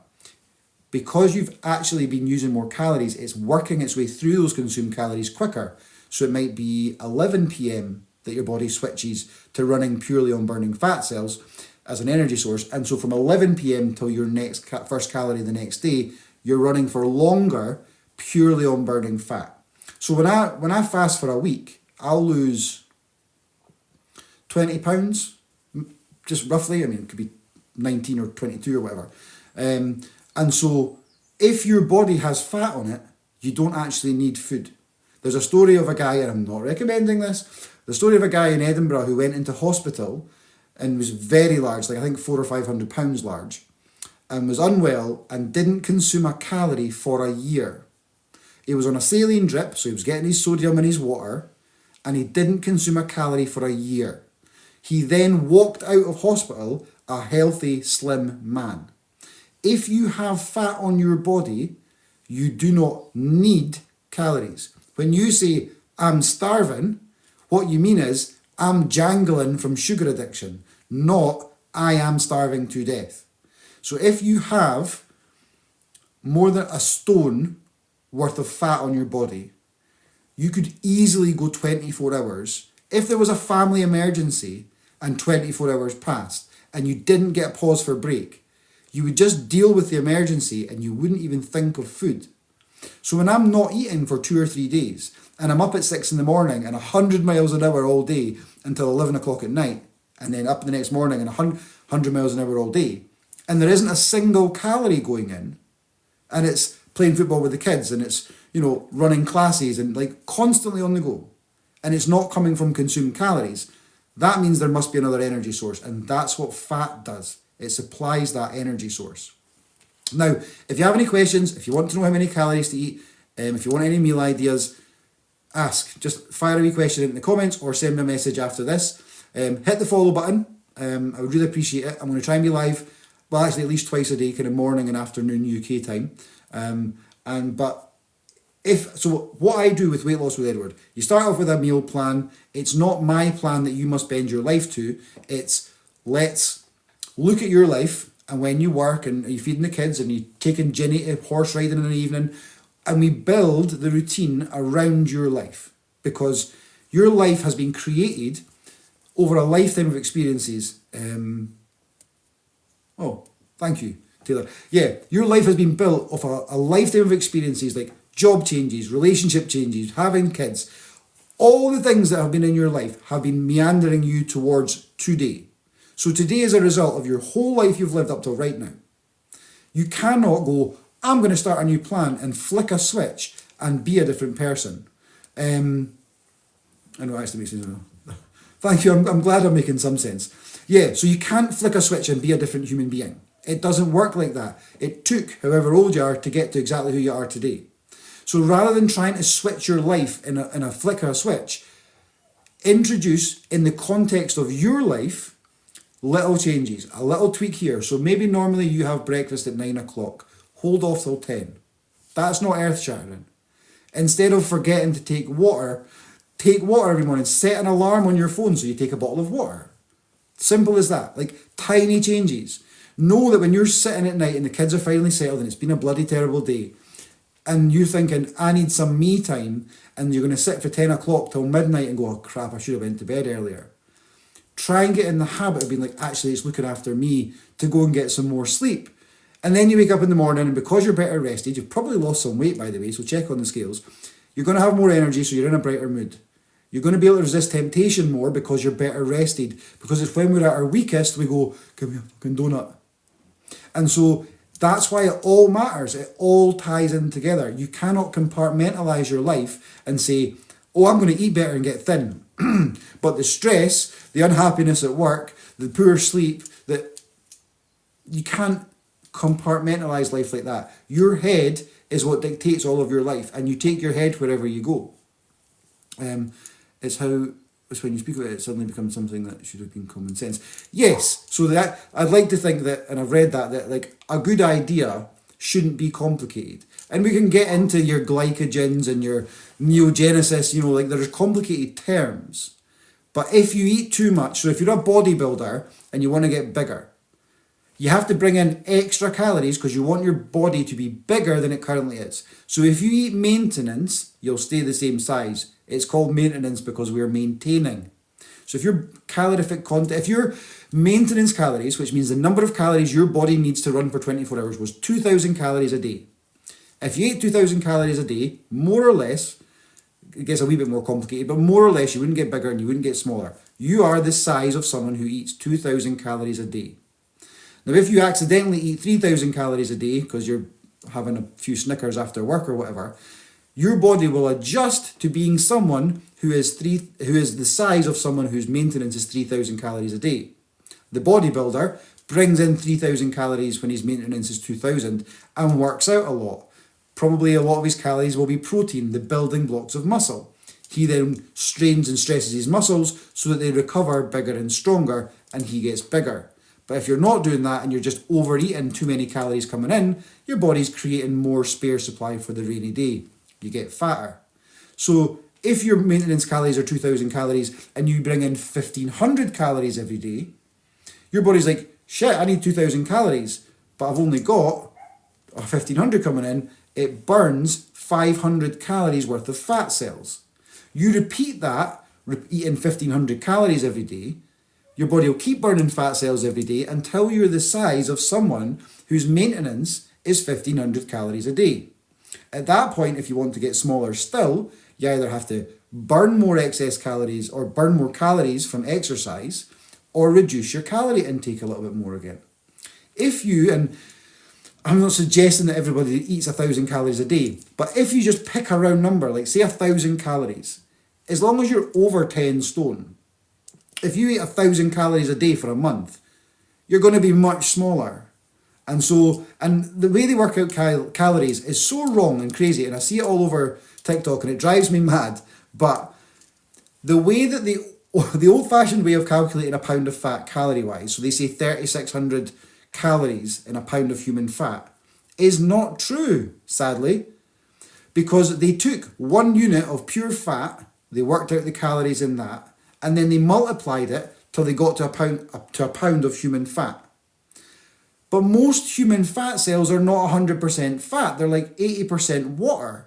because you've actually been using more calories, it's working its way through those consumed calories quicker. So it might be 11 p.m. that your body switches to running purely on burning fat cells as an energy source. And so from 11 p.m. till your next first calorie the next day, you're running for longer purely on burning fat. So when I fast for a week, I'll lose 20 pounds, just roughly. I mean, it could be 19 or 22 or whatever. And so if your body has fat on it, you don't actually need food. There's a story of a guy, and I'm not recommending this, the story of a guy in Edinburgh who went into hospital and was very large, like I think 400 or 500 pounds large, and was unwell and didn't consume a calorie for a year. He was on a saline drip, so he was getting his sodium in his water, and he didn't consume a calorie for a year. He then walked out of hospital a healthy, slim man. If you have fat on your body, you do not need calories. When you say, I'm starving, what you mean is, I'm jangling from sugar addiction, not I am starving to death. So if you have more than a stone worth of fat on your body, you could easily go 24 hours. If there was a family emergency and 24 hours passed and you didn't get a pause for break, you would just deal with the emergency and you wouldn't even think of food. So when I'm not eating for 2 or 3 days and I'm up at 6 in the morning and 100 miles an hour all day until 11 o'clock at night, and then up the next morning and 100 miles an hour all day, and there isn't a single calorie going in, and it's playing football with the kids and it's, running classes and like constantly on the go, and it's not coming from consumed calories, that means there must be another energy source, and that's what fat does. It supplies that energy source. Now, if you have any questions, if you want to know how many calories to eat, if you want any meal ideas, ask. Just fire a wee question in the comments or send me a message after this. Hit the follow button. I would really appreciate it. I'm going to try and be live, well, actually at least twice a day, kind of morning and afternoon UK time. So what I do with Weight Loss with Edward, you start off with a meal plan. It's not my plan that you must bend your life to. It's let's look at your life, and when you work and you're feeding the kids and you're taking Jenny to horse riding in the evening, and we build the routine around your life, because your life has been created over a lifetime of experiences. Thank you, Taylor. Yeah, your life has been built off a lifetime of experiences like job changes, relationship changes, having kids. All the things that have been in your life have been meandering you towards today. So today is a result of your whole life you've lived up till right now. You cannot go, I'm going to start a new plan and flick a switch and be a different person. I know it actually makes sense. Thank you, I'm glad I'm making some sense. Yeah, so you can't flick a switch and be a different human being. It doesn't work like that. It took however old you are to get to exactly who you are today. So rather than trying to switch your life in a flick of a switch, introduce in the context of your life little changes, a little tweak here. So maybe normally you have breakfast at 9 o'clock. Hold off till 10. That's not earth-shattering. Instead of forgetting to take water every morning. Set an alarm on your phone so you take a bottle of water. Simple as that. Like tiny changes. Know that when you're sitting at night and the kids are finally settled and it's been a bloody terrible day, and you're thinking, I need some me time, and you're going to sit for 10 o'clock till midnight and go, oh crap, I should have went to bed earlier. Try and get in the habit of being like, actually, it's looking after me to go and get some more sleep. And then you wake up in the morning, and because you're better rested, you've probably lost some weight, by the way, so check on the scales. You're going to have more energy, so you're in a brighter mood. You're going to be able to resist temptation more because you're better rested. Because it's when we're at our weakest, we go, give me a fucking donut. And so that's why it all matters. It all ties in together. You cannot compartmentalize your life and say, oh, I'm going to eat better and get thin. But the stress, the unhappiness at work, the poor sleep, that you can't compartmentalize life like that. Your head is what dictates all of your life, and you take your head wherever you go. It's when you speak about it, it suddenly becomes something that should have been common sense. Yes, so that I'd like to think that, and I've read that like a good idea shouldn't be complicated. And we can get into your glycogens and your neogenesis, like there's complicated terms. But if you eat too much, so if you're a bodybuilder and you want to get bigger, you have to bring in extra calories because you want your body to be bigger than it currently is. So if you eat maintenance, you'll stay the same size. It's called maintenance because we're maintaining. So if your calorific content, if your maintenance calories, which means the number of calories your body needs to run for 24 hours, was 2,000 calories a day. If you ate 2,000 calories a day, more or less, it gets a wee bit more complicated, but more or less you wouldn't get bigger and you wouldn't get smaller. You are the size of someone who eats 2,000 calories a day. Now, if you accidentally eat 3,000 calories a day because you're having a few Snickers after work or whatever, your body will adjust to being someone who is the size of someone whose maintenance is 3,000 calories a day. The bodybuilder brings in 3,000 calories when his maintenance is 2,000 and works out a lot. Probably a lot of his calories will be protein, the building blocks of muscle. He then strains and stresses his muscles so that they recover bigger and stronger and he gets bigger. But if you're not doing that and you're just overeating, too many calories coming in, your body's creating more spare supply for the rainy day. You get fatter. So if your maintenance calories are 2,000 calories and you bring in 1,500 calories every day, your body's like, shit, I need 2,000 calories, but I've only got 1,500 coming in. It burns 500 calories worth of fat cells. You repeat that, eating 1,500 calories every day, your body will keep burning fat cells every day until you're the size of someone whose maintenance is 1,500 calories a day. At that point, if you want to get smaller still, you either have to burn more excess calories or burn more calories from exercise or reduce your calorie intake a little bit more again. If you, and I'm not suggesting that everybody eats 1,000 calories a day, but if you just pick a round number, like say 1,000 calories, as long as you're over 10 stone, if you eat 1,000 calories a day for a month, you're going to be much smaller. And the way they work out calories is so wrong and crazy, and I see it all over TikTok and it drives me mad, but the way that the old-fashioned way of calculating a pound of fat calorie-wise, so they say 3,600 calories in a pound of human fat, is not true, sadly, because they took 1 unit of pure fat, they worked out the calories in that, and then they multiplied it till they got to a pound of human fat. But most human fat cells are not 100% fat. They're like 80% water.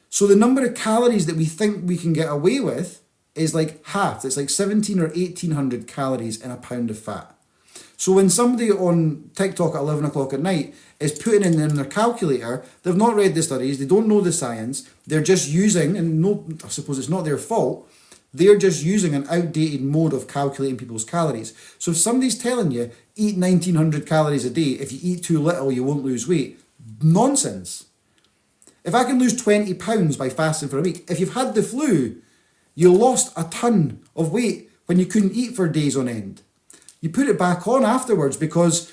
So the number of calories that we think we can get away with is like half. It's like 1,700 or 1,800 calories in a pound of fat. So when somebody on TikTok at 11 o'clock at night is putting in their calculator, they've not read the studies, they don't know the science, they're just using, and no, I suppose it's not their fault, they're just using an outdated mode of calculating people's calories. So if somebody's telling you, eat 1,900 calories a day, if you eat too little, you won't lose weight. Nonsense. If I can lose 20 pounds by fasting for a week, if you've had the flu, you lost a ton of weight when you couldn't eat for days on end. You put it back on afterwards because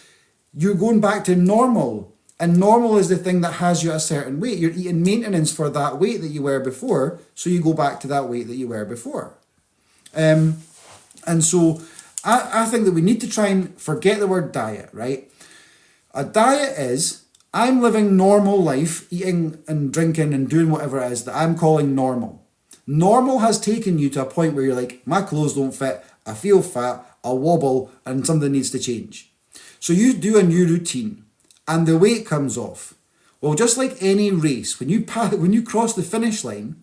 you're going back to normal. And normal is the thing that has you at a certain weight. You're eating maintenance for that weight that you were before, so you go back to that weight that you were before. And so I think that we need to try and forget the word diet, right? A diet is, I'm living normal life, eating and drinking and doing whatever it is that I'm calling normal. Normal has taken you to a point where you're like, my clothes don't fit, I feel fat, I wobble, and something needs to change. So you do a new routine, and the weight comes off. Well, just like any race, when you cross the finish line,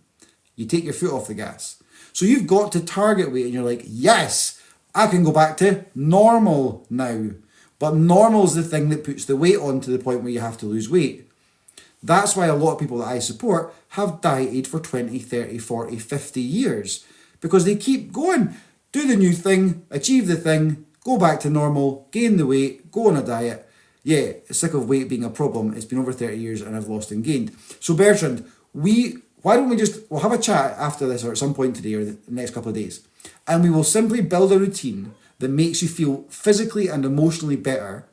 you take your foot off the gas. So you've got to target weight, and you're like, yes, I can go back to normal now. But normal is the thing that puts the weight on to the point where you have to lose weight. That's why a lot of people that I support have dieted for 20, 30, 40, 50 years. because they keep going. Do the new thing, achieve the thing, go back to normal, gain the weight, go on a diet. Yeah, sick of weight being a problem. It's been over 30 years and I've lost and gained. So Bertrand, why don't we'll have a chat after this or at some point today or the next couple of days, and we will simply build a routine that makes you feel physically and emotionally better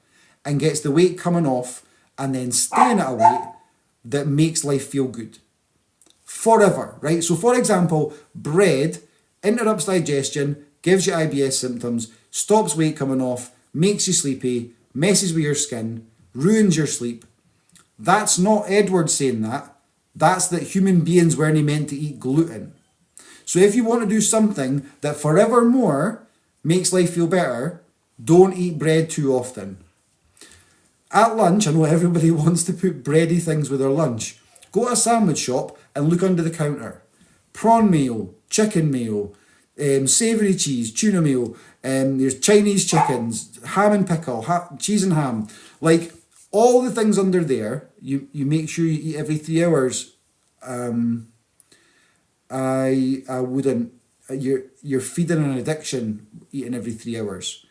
and gets the weight coming off and then staying at a weight that makes life feel good. Forever, right? So for example, bread interrupts digestion, gives you IBS symptoms, stops weight coming off, makes you sleepy, messes with your skin, ruins your sleep. That's not Edward saying that. That's that human beings weren't meant to eat gluten. So if you want to do something that forevermore makes life feel better, don't eat bread too often. At lunch, I know everybody wants to put bready things with their lunch. Go to a sandwich shop and look under the counter. Prawn mayo, chicken mayo, savoury cheese, tuna mayo, there's Chinese chickens, ham and pickle, cheese and ham. Like, all the things under there, you make sure you eat every 3 hours. I wouldn't. You're feeding an addiction eating every 3 hours.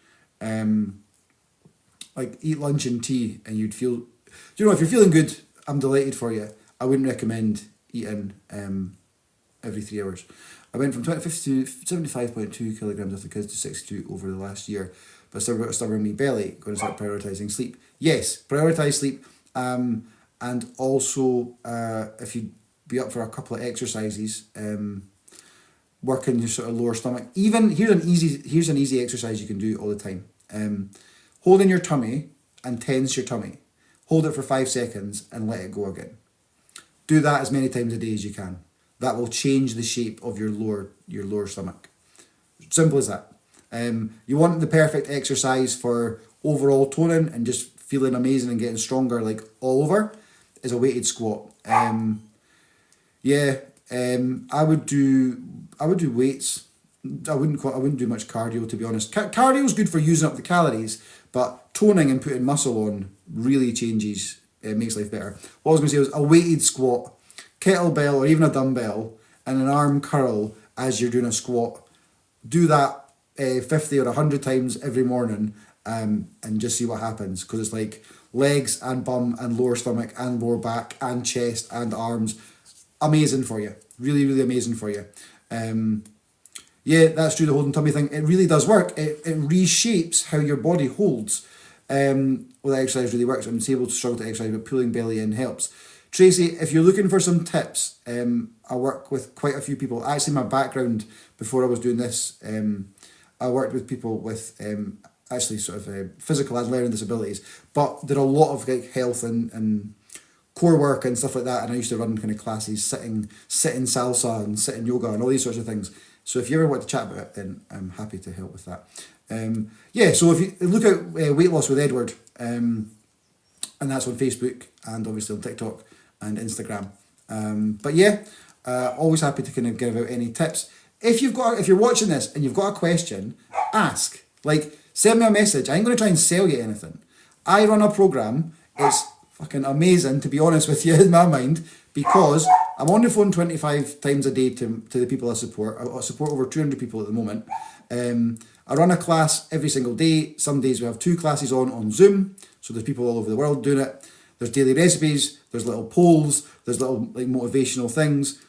Like, eat lunch and tea and you'd feel, if you're feeling good, I'm delighted for you. I wouldn't recommend eating every 3 hours. I went from 50 to 75.2 kilograms of the kids to 62 over the last year, but still got a stubborn wee belly. Going to start prioritising sleep. Yes, prioritise sleep, and also if you'd be up for a couple of exercises, working your sort of lower stomach. Even here's an easy exercise you can do all the time. Hold in your tummy and tense your tummy. Hold it for 5 seconds and let it go again. Do that as many times a day as you can. That will change the shape of your lower stomach. Simple as that. You want the perfect exercise for overall toning and just feeling amazing and getting stronger, like all over, is a weighted squat. I would do weights. I wouldn't do much cardio, to be honest. Cardio is good for using up the calories, but toning and putting muscle on really changes. It makes life better. What I was going to say was a weighted squat, kettlebell or even a dumbbell, and an arm curl as you're doing a squat. Do that 50 or 100 times every morning, and just see what happens, because it's like legs and bum and lower stomach and lower back and chest and arms. Amazing for you. Really, really amazing for you. That's true, the holding tummy thing. It really does work. It reshapes how your body holds. That exercise really works. I'm able to struggle to exercise, but pulling belly in helps. Tracy, if you're looking for some tips, I work with quite a few people. Actually, my background before I was doing this, I worked with people with physical and learning disabilities, but did a lot of like health and core work and stuff like that. And I used to run kind of classes, sitting salsa and sitting yoga and all these sorts of things. So if you ever want to chat about it, then I'm happy to help with that. So if you look at Weight Loss with Edward, and that's on Facebook and obviously on TikTok and Instagram. Always happy to kind of give out any tips. If you're watching this and you've got a question, ask. Like, send me a message. I ain't going to try and sell you anything. I run a program. It's fucking amazing, to be honest with you, in my mind, because I'm on the phone 25 times a day to the people I support. I support over 200 people at the moment. I run a class every single day. Some days we have 2 classes on Zoom, so there's people all over the world doing it. There's daily recipes, there's little polls, there's little like motivational things.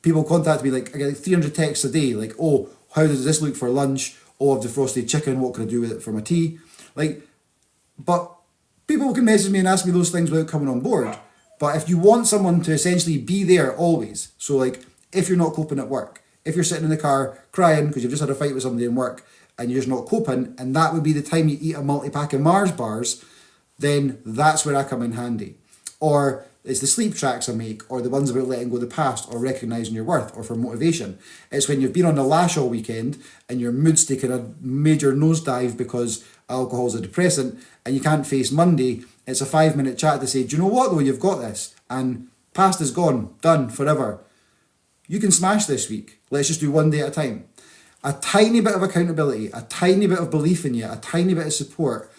People contact me, like I get like 300 texts a day, like, oh, how does this look for lunch? Oh, I've defrosted chicken, what can I do with it for my tea? But people can message me and ask me those things without coming on board. But if you want someone to essentially be there always, so like if you're not coping at work, if you're sitting in the car crying because you've just had a fight with somebody in work and you're just not coping, and that would be the time you eat a multi-pack of Mars bars, then that's where I come in handy. Or it's the sleep tracks I make, or the ones about letting go of the past, or recognising your worth, or for motivation. It's when you've been on the lash all weekend and your mood's taken a major nosedive because alcohol's a depressant and you can't face Monday. It's a 5-minute chat to say, do you know what though, you've got this, and past is gone, done, forever. You can smash this week. Let's just do one day at a time. A tiny bit of accountability, a tiny bit of belief in you, a tiny bit of support,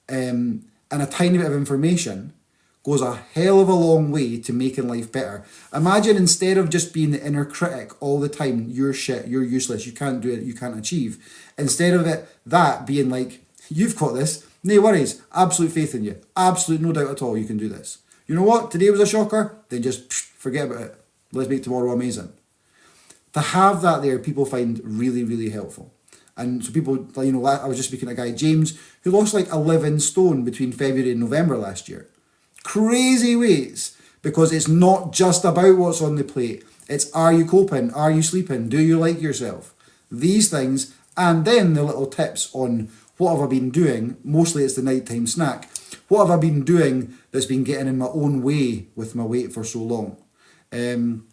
and a tiny bit of information goes a hell of a long way to making life better. Imagine instead of just being the inner critic all the time, you're shit, you're useless, you can't do it, you can't achieve. Instead of that being like, you've got this, no worries, absolute faith in you, absolute no doubt at all you can do this. You know what, today was a shocker, then just forget about it. Let's make tomorrow amazing. To have that there, people find really, really helpful. And so people, I was just speaking to a guy, James, who lost like 11 stone between February and November last year. Crazy weights, because it's not just about what's on the plate. It's, are you coping? Are you sleeping? Do you like yourself? These things, and then the little tips on what have I been doing. Mostly it's the nighttime snack. What have I been doing that's been getting in my own way with my weight for so long? The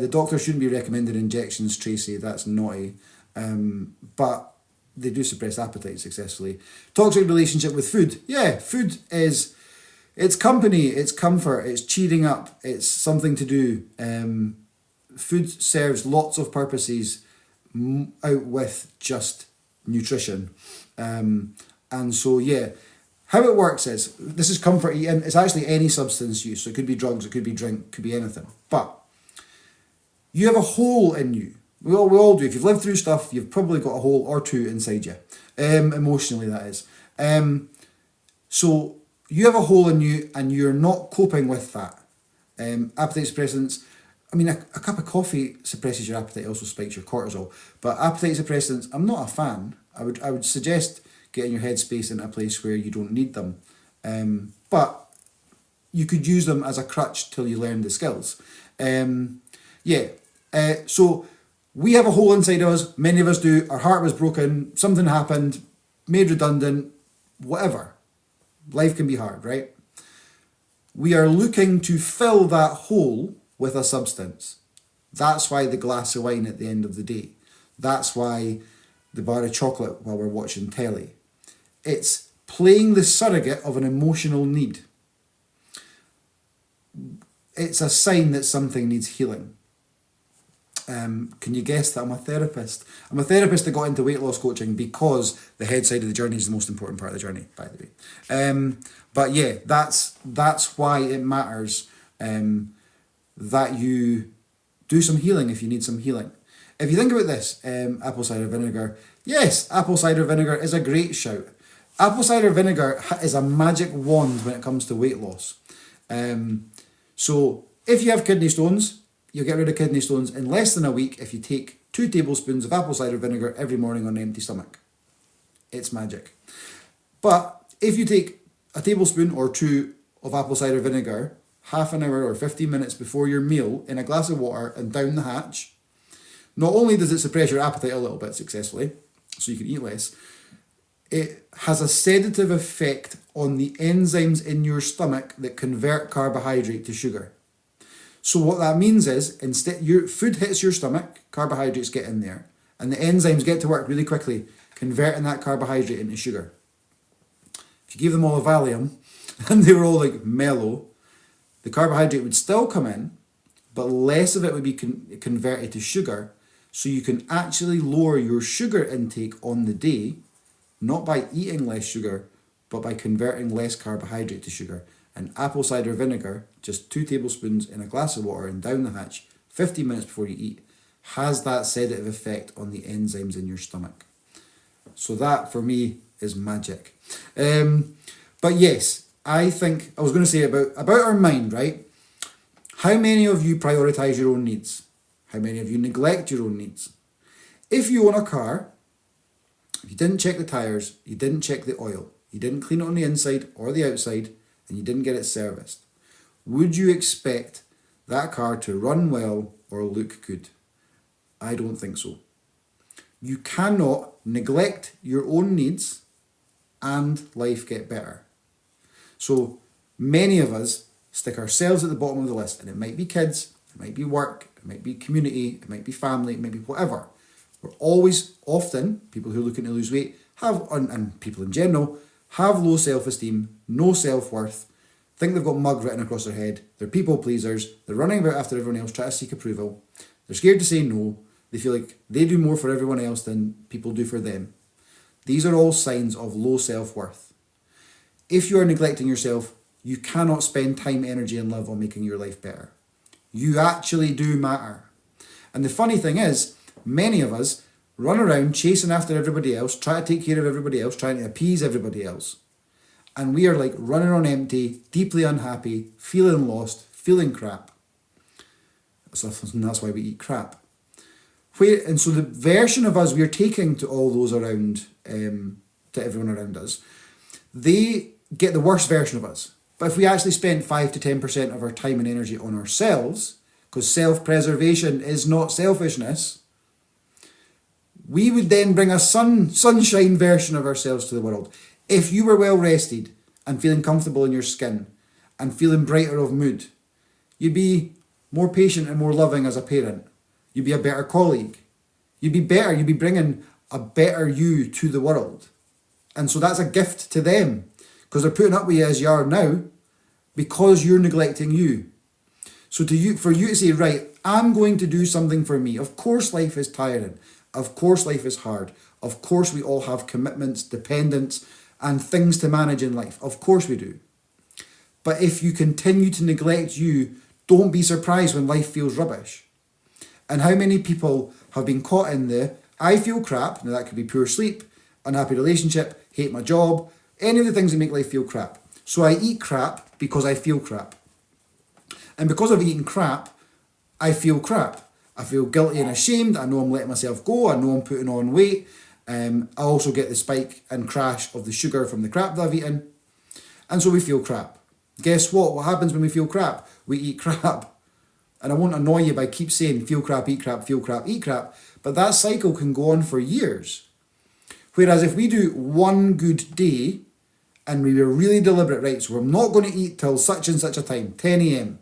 doctor shouldn't be recommending injections, Tracy. That's naughty. But they do suppress appetite successfully. Toxic relationship with food. Yeah, food is, it's company, it's comfort, it's cheering up, it's something to do. Food serves lots of purposes out with just nutrition. And so, yeah, how it works is, this is comfort eating. It's actually any substance use. So it could be drugs, it could be drink, it could be anything. But you have a hole in you. We all do. If you've lived through stuff, you've probably got a hole or two inside you. Emotionally, that is. So you have a hole in you and you're not coping with that. Appetite suppressants, I mean, a cup of coffee suppresses your appetite, also spikes your cortisol. But appetite suppressants, I'm not a fan. I would suggest getting your headspace in a place where you don't need them. But you could use them as a crutch till you learn the skills. So we have a hole inside us, many of us do, our heart was broken, something happened, made redundant, whatever. Life can be hard, right? We are looking to fill that hole with a substance. That's why the glass of wine at the end of the day. That's why the bar of chocolate while we're watching telly. It's playing the surrogate of an emotional need. It's a sign that something needs healing. Can you guess that I'm a therapist? I'm a therapist that got into weight loss coaching because the head side of the journey is the most important part of the journey, by the way. But yeah, that's why it matters that you do some healing if you need some healing. If you think about this, apple cider vinegar. Yes, apple cider vinegar is a great shout. Apple cider vinegar is a magic wand when it comes to weight loss. So if you have kidney stones, you'll get rid of kidney stones in less than a week if you take 2 tablespoons of apple cider vinegar every morning on an empty stomach. It's magic. But if you take a tablespoon or 2 of apple cider vinegar half an hour or 15 minutes before your meal in a glass of water and down the hatch, not only does it suppress your appetite a little bit successfully, so you can eat less, it has a sedative effect on the enzymes in your stomach that convert carbohydrate to sugar. So what that means is, instead, your food hits your stomach, carbohydrates get in there, and the enzymes get to work really quickly, converting that carbohydrate into sugar. If you gave them all a Valium, and they were all like mellow, the carbohydrate would still come in, but less of it would be converted to sugar, so you can actually lower your sugar intake on the day, not by eating less sugar, but by converting less carbohydrate to sugar. And apple cider vinegar, just 2 tablespoons in a glass of water and down the hatch, 15 minutes before you eat, has that sedative effect on the enzymes in your stomach. So that, for me, is magic. But yes, I think, I was going to say about our mind, right? How many of you prioritise your own needs? How many of you neglect your own needs? If you own a car, you didn't check the tyres, you didn't check the oil, you didn't clean it on the inside or the outside, and you didn't get it serviced, would you expect that car to run well or look good? I don't think so. You cannot neglect your own needs and life get better. So many of us stick ourselves at the bottom of the list, and it might be kids, it might be work, it might be community, it might be family, it might be whatever. We're always, often, people who are looking to lose weight have, and people in general, have low self-esteem, no self-worth, think they've got mug written across their head, they're people pleasers, they're running about after everyone else, trying to seek approval, they're scared to say no, they feel like they do more for everyone else than people do for them. These are all signs of low self-worth. if you are neglecting yourself, you cannot spend time, energy, and love on making your life better. You actually do matter. And the funny thing is, many of us run around chasing after everybody else, try to take care of everybody else, trying to appease everybody else. And we are like running on empty, deeply unhappy, feeling lost, feeling crap. So that's why we eat crap. And so the version of us we're taking to all those around, to everyone around us, they get the worst version of us. But if we actually spent 5 to 10% of our time and energy on ourselves, because self-preservation is not selfishness, we would then bring a sunshine version of ourselves to the world. If you were well rested and feeling comfortable in your skin and feeling brighter of mood, you'd be more patient and more loving as a parent. You'd be a better colleague. You'd be better. You'd be bringing a better you to the world. And so that's a gift to them, because they're putting up with you as you are now because you're neglecting you. So for you to say, right, I'm going to do something for me. Of course life is tiring. Of course life is hard. Of course we all have commitments, dependents, and things to manage in life. Of course we do. But if you continue to neglect you, don't be surprised when life feels rubbish. And how many people have been caught in the, I feel crap, now that could be poor sleep, unhappy relationship, hate my job, any of the things that make life feel crap. So I eat crap because I feel crap. And because I've eaten crap, I feel crap. I feel guilty and ashamed. I know I'm letting myself go. I know I'm putting on weight. I also get the spike and crash of the sugar from the crap that I've eaten. And so we feel crap. Guess what? What happens when we feel crap? We eat crap. And I won't annoy you by keep saying feel crap, eat crap, feel crap, eat crap. But that cycle can go on for years. Whereas if we do one good day and we were really deliberate, right, so I'm not going to eat till such and such a time, 10 a.m.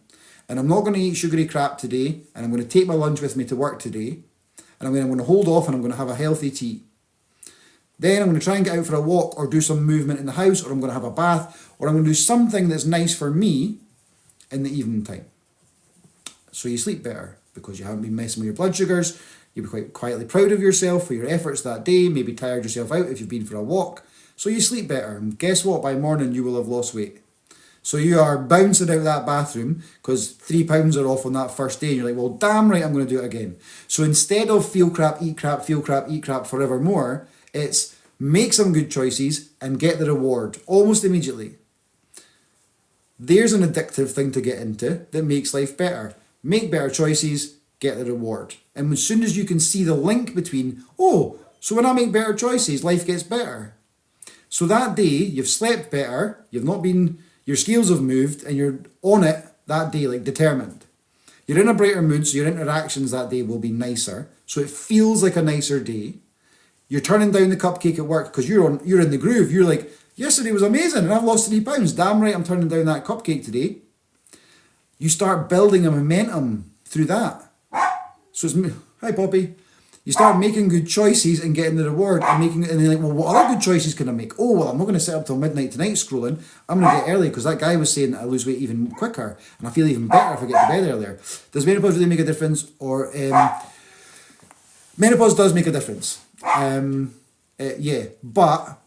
And I'm not going to eat sugary crap today. And I'm going to take my lunch with me to work today. And I'm going to hold off and I'm going to have a healthy tea. Then I'm going to try and get out for a walk or do some movement in the house, or I'm going to have a bath, or I'm going to do something that's nice for me in the evening time. So you sleep better because you haven't been messing with your blood sugars. You'll be quite quietly proud of yourself for your efforts that day, maybe tired yourself out if you've been for a walk. So you sleep better. And guess what? By morning you will have lost weight. So you are bouncing out of that bathroom because 3 pounds are off on that first day. And you're like, well, damn right, I'm going to do it again. So instead of feel crap, eat crap, feel crap, eat crap forevermore, it's make some good choices and get the reward almost immediately. There's an addictive thing to get into that makes life better. Make better choices, get the reward. And as soon as you can see the link between, oh, so when I make better choices, life gets better. So that day, you've slept better, you've not been, your scales have moved, and you're on it that day, like determined. You're in a brighter mood, so your interactions that day will be nicer. So it feels like a nicer day. You're turning down the cupcake at work because you're in the groove. You're like, yesterday was amazing and I've lost 3 pounds. Damn right, I'm turning down that cupcake today. You start building a momentum through that. So it's, hi Poppy. You start making good choices and getting the reward and then like, well, what other good choices can I make? Oh, well, I'm not going to sit up till midnight tonight scrolling. I'm going to get early because that guy was saying that I lose weight even quicker and I feel even better if I get to bed earlier. Does menopause really make a difference? Or menopause does make a difference. Yeah, but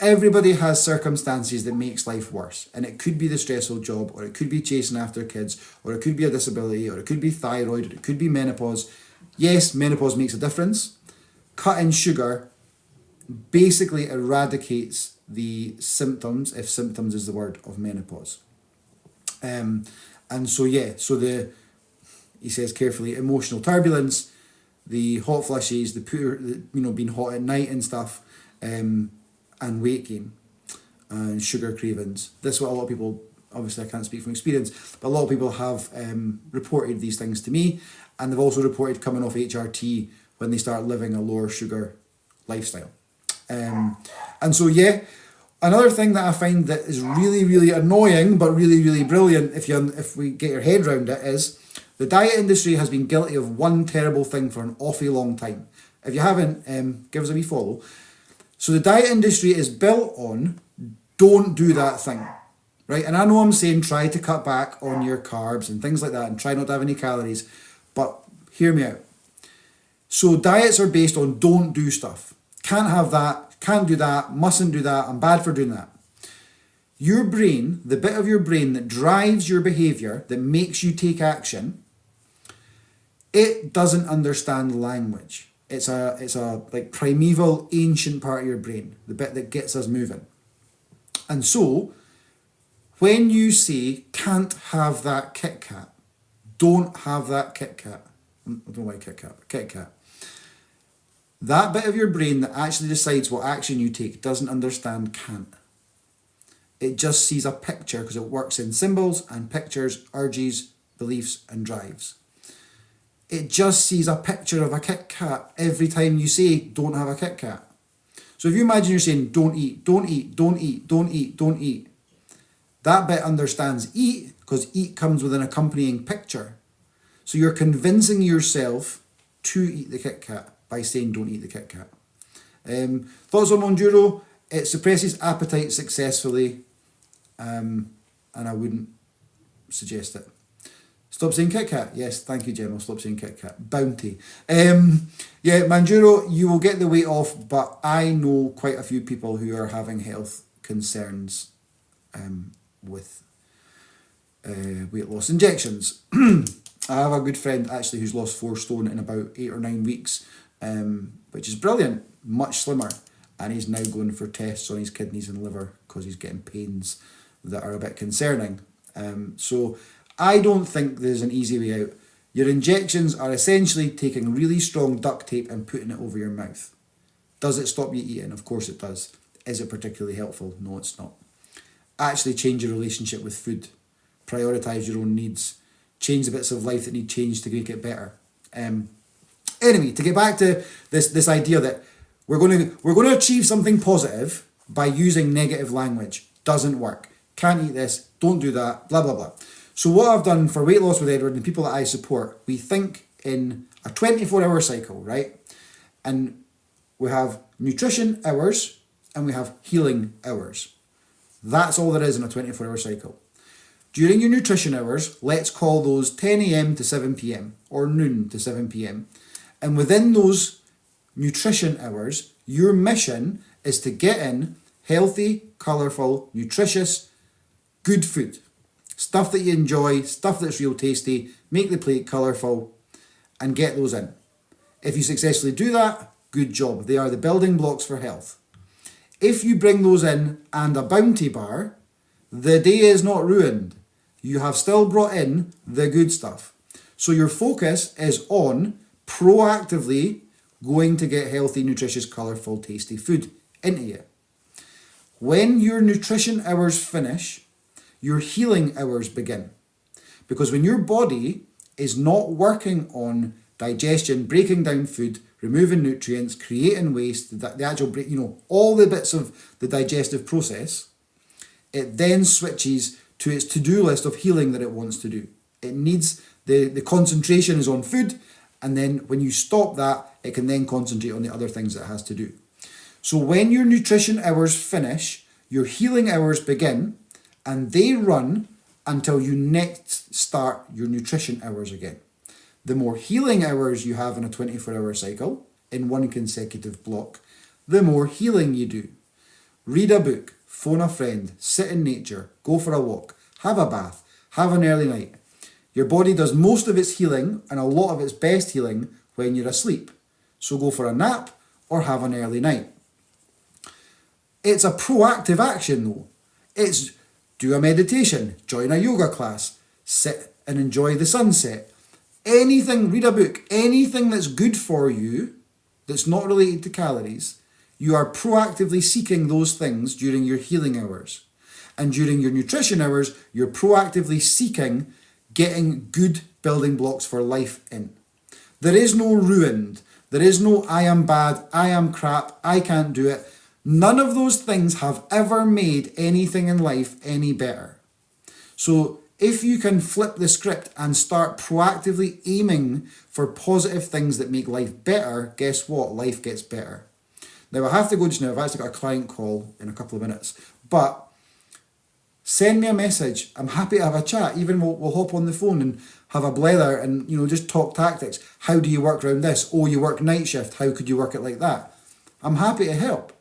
everybody has circumstances that makes life worse, and it could be the stressful job, or it could be chasing after kids, or it could be a disability, or it could be thyroid, or it could be menopause. Yes, menopause makes a difference. Cutting sugar basically eradicates the symptoms, if symptoms is the word, of menopause. And so yeah, so he says carefully, emotional turbulence, the hot flushes, the poor, being hot at night and stuff, and weight gain, and sugar cravings. This is what a lot of people, obviously I can't speak from experience, but a lot of people have reported these things to me, and they've also reported coming off HRT when they start living a lower sugar lifestyle. And so another thing that I find that is really, really annoying, but really, really brilliant if we get your head around it, is the diet industry has been guilty of one terrible thing for an awfully long time. If you haven't, give us a wee follow. So the diet industry is built on don't do that thing, right? And I know I'm saying try to cut back on your carbs and things like that and try not to have any calories, but hear me out. So diets are based on don't do stuff. Can't have that, can't do that, mustn't do that, I'm bad for doing that. Your brain, the bit of your brain that drives your behavior, that makes you take action, it doesn't understand language. It's a like primeval, ancient part of your brain, the bit that gets us moving. And so, when you say, can't have that Kit Kat, don't have that Kit Kat, I don't like Kit Kat, but Kit Kat, that bit of your brain that actually decides what action you take doesn't understand can't. It just sees a picture because it works in symbols and pictures, urges, beliefs and drives. It just sees a picture of a Kit Kat every time you say, don't have a Kit Kat. So if you imagine you're saying, don't eat, don't eat, don't eat, don't eat, don't eat, that bit understands eat because eat comes with an accompanying picture. So you're convincing yourself to eat the Kit Kat by saying don't eat the Kit Kat. Thoughts on Monjuro? It suppresses appetite successfully, and I wouldn't suggest it. Stop saying Kit Kat. Yes, thank you, Jim. I'll stop saying Kit Kat. Bounty. Yeah, Monjuro, you will get the weight off, but I know quite a few people who are having health concerns with weight loss injections. I have a good friend actually who's lost 4 stone in about 8 or 9 weeks, which is brilliant, much slimmer. And he's now going for tests on his kidneys and liver because he's getting pains that are a bit concerning. So I don't think there's an easy way out. Your injections are essentially taking really strong duct tape and putting it over your mouth. Does it stop you eating? Of course it does. Is it particularly helpful? No, it's not. Actually change your relationship with food. Prioritise your own needs. Change the bits of life that need change to make it better. Anyway, to get back to this idea that we're going to achieve something positive by using negative language. Doesn't work. Can't eat this. Don't do that. Blah, blah, blah. So what I've done for Weight Loss with Edward and people that I support, we think in a 24-hour cycle, right? And we have nutrition hours and we have healing hours. That's all there is in a 24-hour cycle. During your nutrition hours, let's call those 10 a.m. to 7 p.m. or noon to 7 p.m. And within those nutrition hours, your mission is to get in healthy, colourful, nutritious, good food. Stuff that you enjoy, stuff that's real tasty, make the plate colourful and get those in. If you successfully do that, good job. They are the building blocks for health. If you bring those in and a bounty bar, the day is not ruined. You have still brought in the good stuff. So your focus is on proactively going to get healthy, nutritious, colourful, tasty food into you. When your nutrition hours finish, your healing hours begin. Because when your body is not working on digestion, breaking down food, removing nutrients, creating waste, the actual, all the bits of the digestive process, it then switches to its to-do list of healing that it wants to do. It needs, the concentration is on food, and then when you stop that, it can then concentrate on the other things that it has to do. So when your nutrition hours finish, your healing hours begin, and they run until you next start your nutrition hours again. The more healing hours you have in a 24-hour cycle, in one consecutive block, the more healing you do. Read a book, phone a friend, sit in nature, go for a walk, have a bath, have an early night. Your body does most of its healing and a lot of its best healing when you're asleep. So go for a nap or have an early night. It's a proactive action though. It's do a meditation, join a yoga class, sit and enjoy the sunset. Anything, read a book, anything that's good for you, that's not related to calories, you are proactively seeking those things during your healing hours. And during your nutrition hours, you're proactively seeking getting good building blocks for life in. There is no ruined. There is no I am bad, I am crap, I can't do it. None of those things have ever made anything in life any better. So if you can flip the script and start proactively aiming for positive things that make life better, guess what? Life gets better. Now I have to go just now. I've actually got a client call in a couple of minutes. But send me a message. I'm happy to have a chat. Even we'll hop on the phone and have a blether and just talk tactics. How do you work around this? Oh, you work night shift. How could you work it like that? I'm happy to help.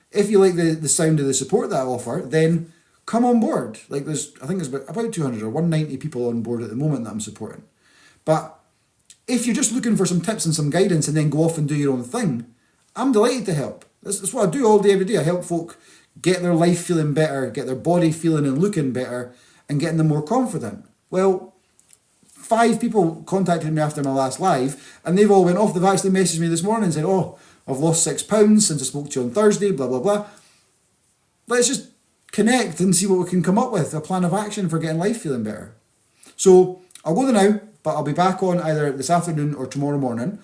If you like the sound of the support that I offer, then come on board. Like I think there's about 200 or 190 people on board at the moment that I'm supporting. But if you're just looking for some tips and some guidance and then go off and do your own thing, I'm delighted to help. That's what I do all day, every day. I help folk get their life feeling better, get their body feeling and looking better, and getting them more confident. Well, 5 people contacted me after my last live, and they've all went off. They've actually messaged me this morning and said, oh, I've lost 6 pounds since I spoke to you on Thursday, blah, blah, blah. Let's just connect and see what we can come up with, a plan of action for getting life feeling better. So I'll go there now, but I'll be back on either this afternoon or tomorrow morning.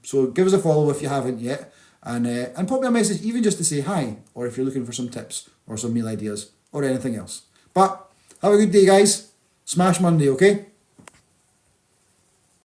So give us a follow if you haven't yet, and pop me a message even just to say hi, or if you're looking for some tips or some meal ideas or anything else. But have a good day, guys. Smash Monday, okay?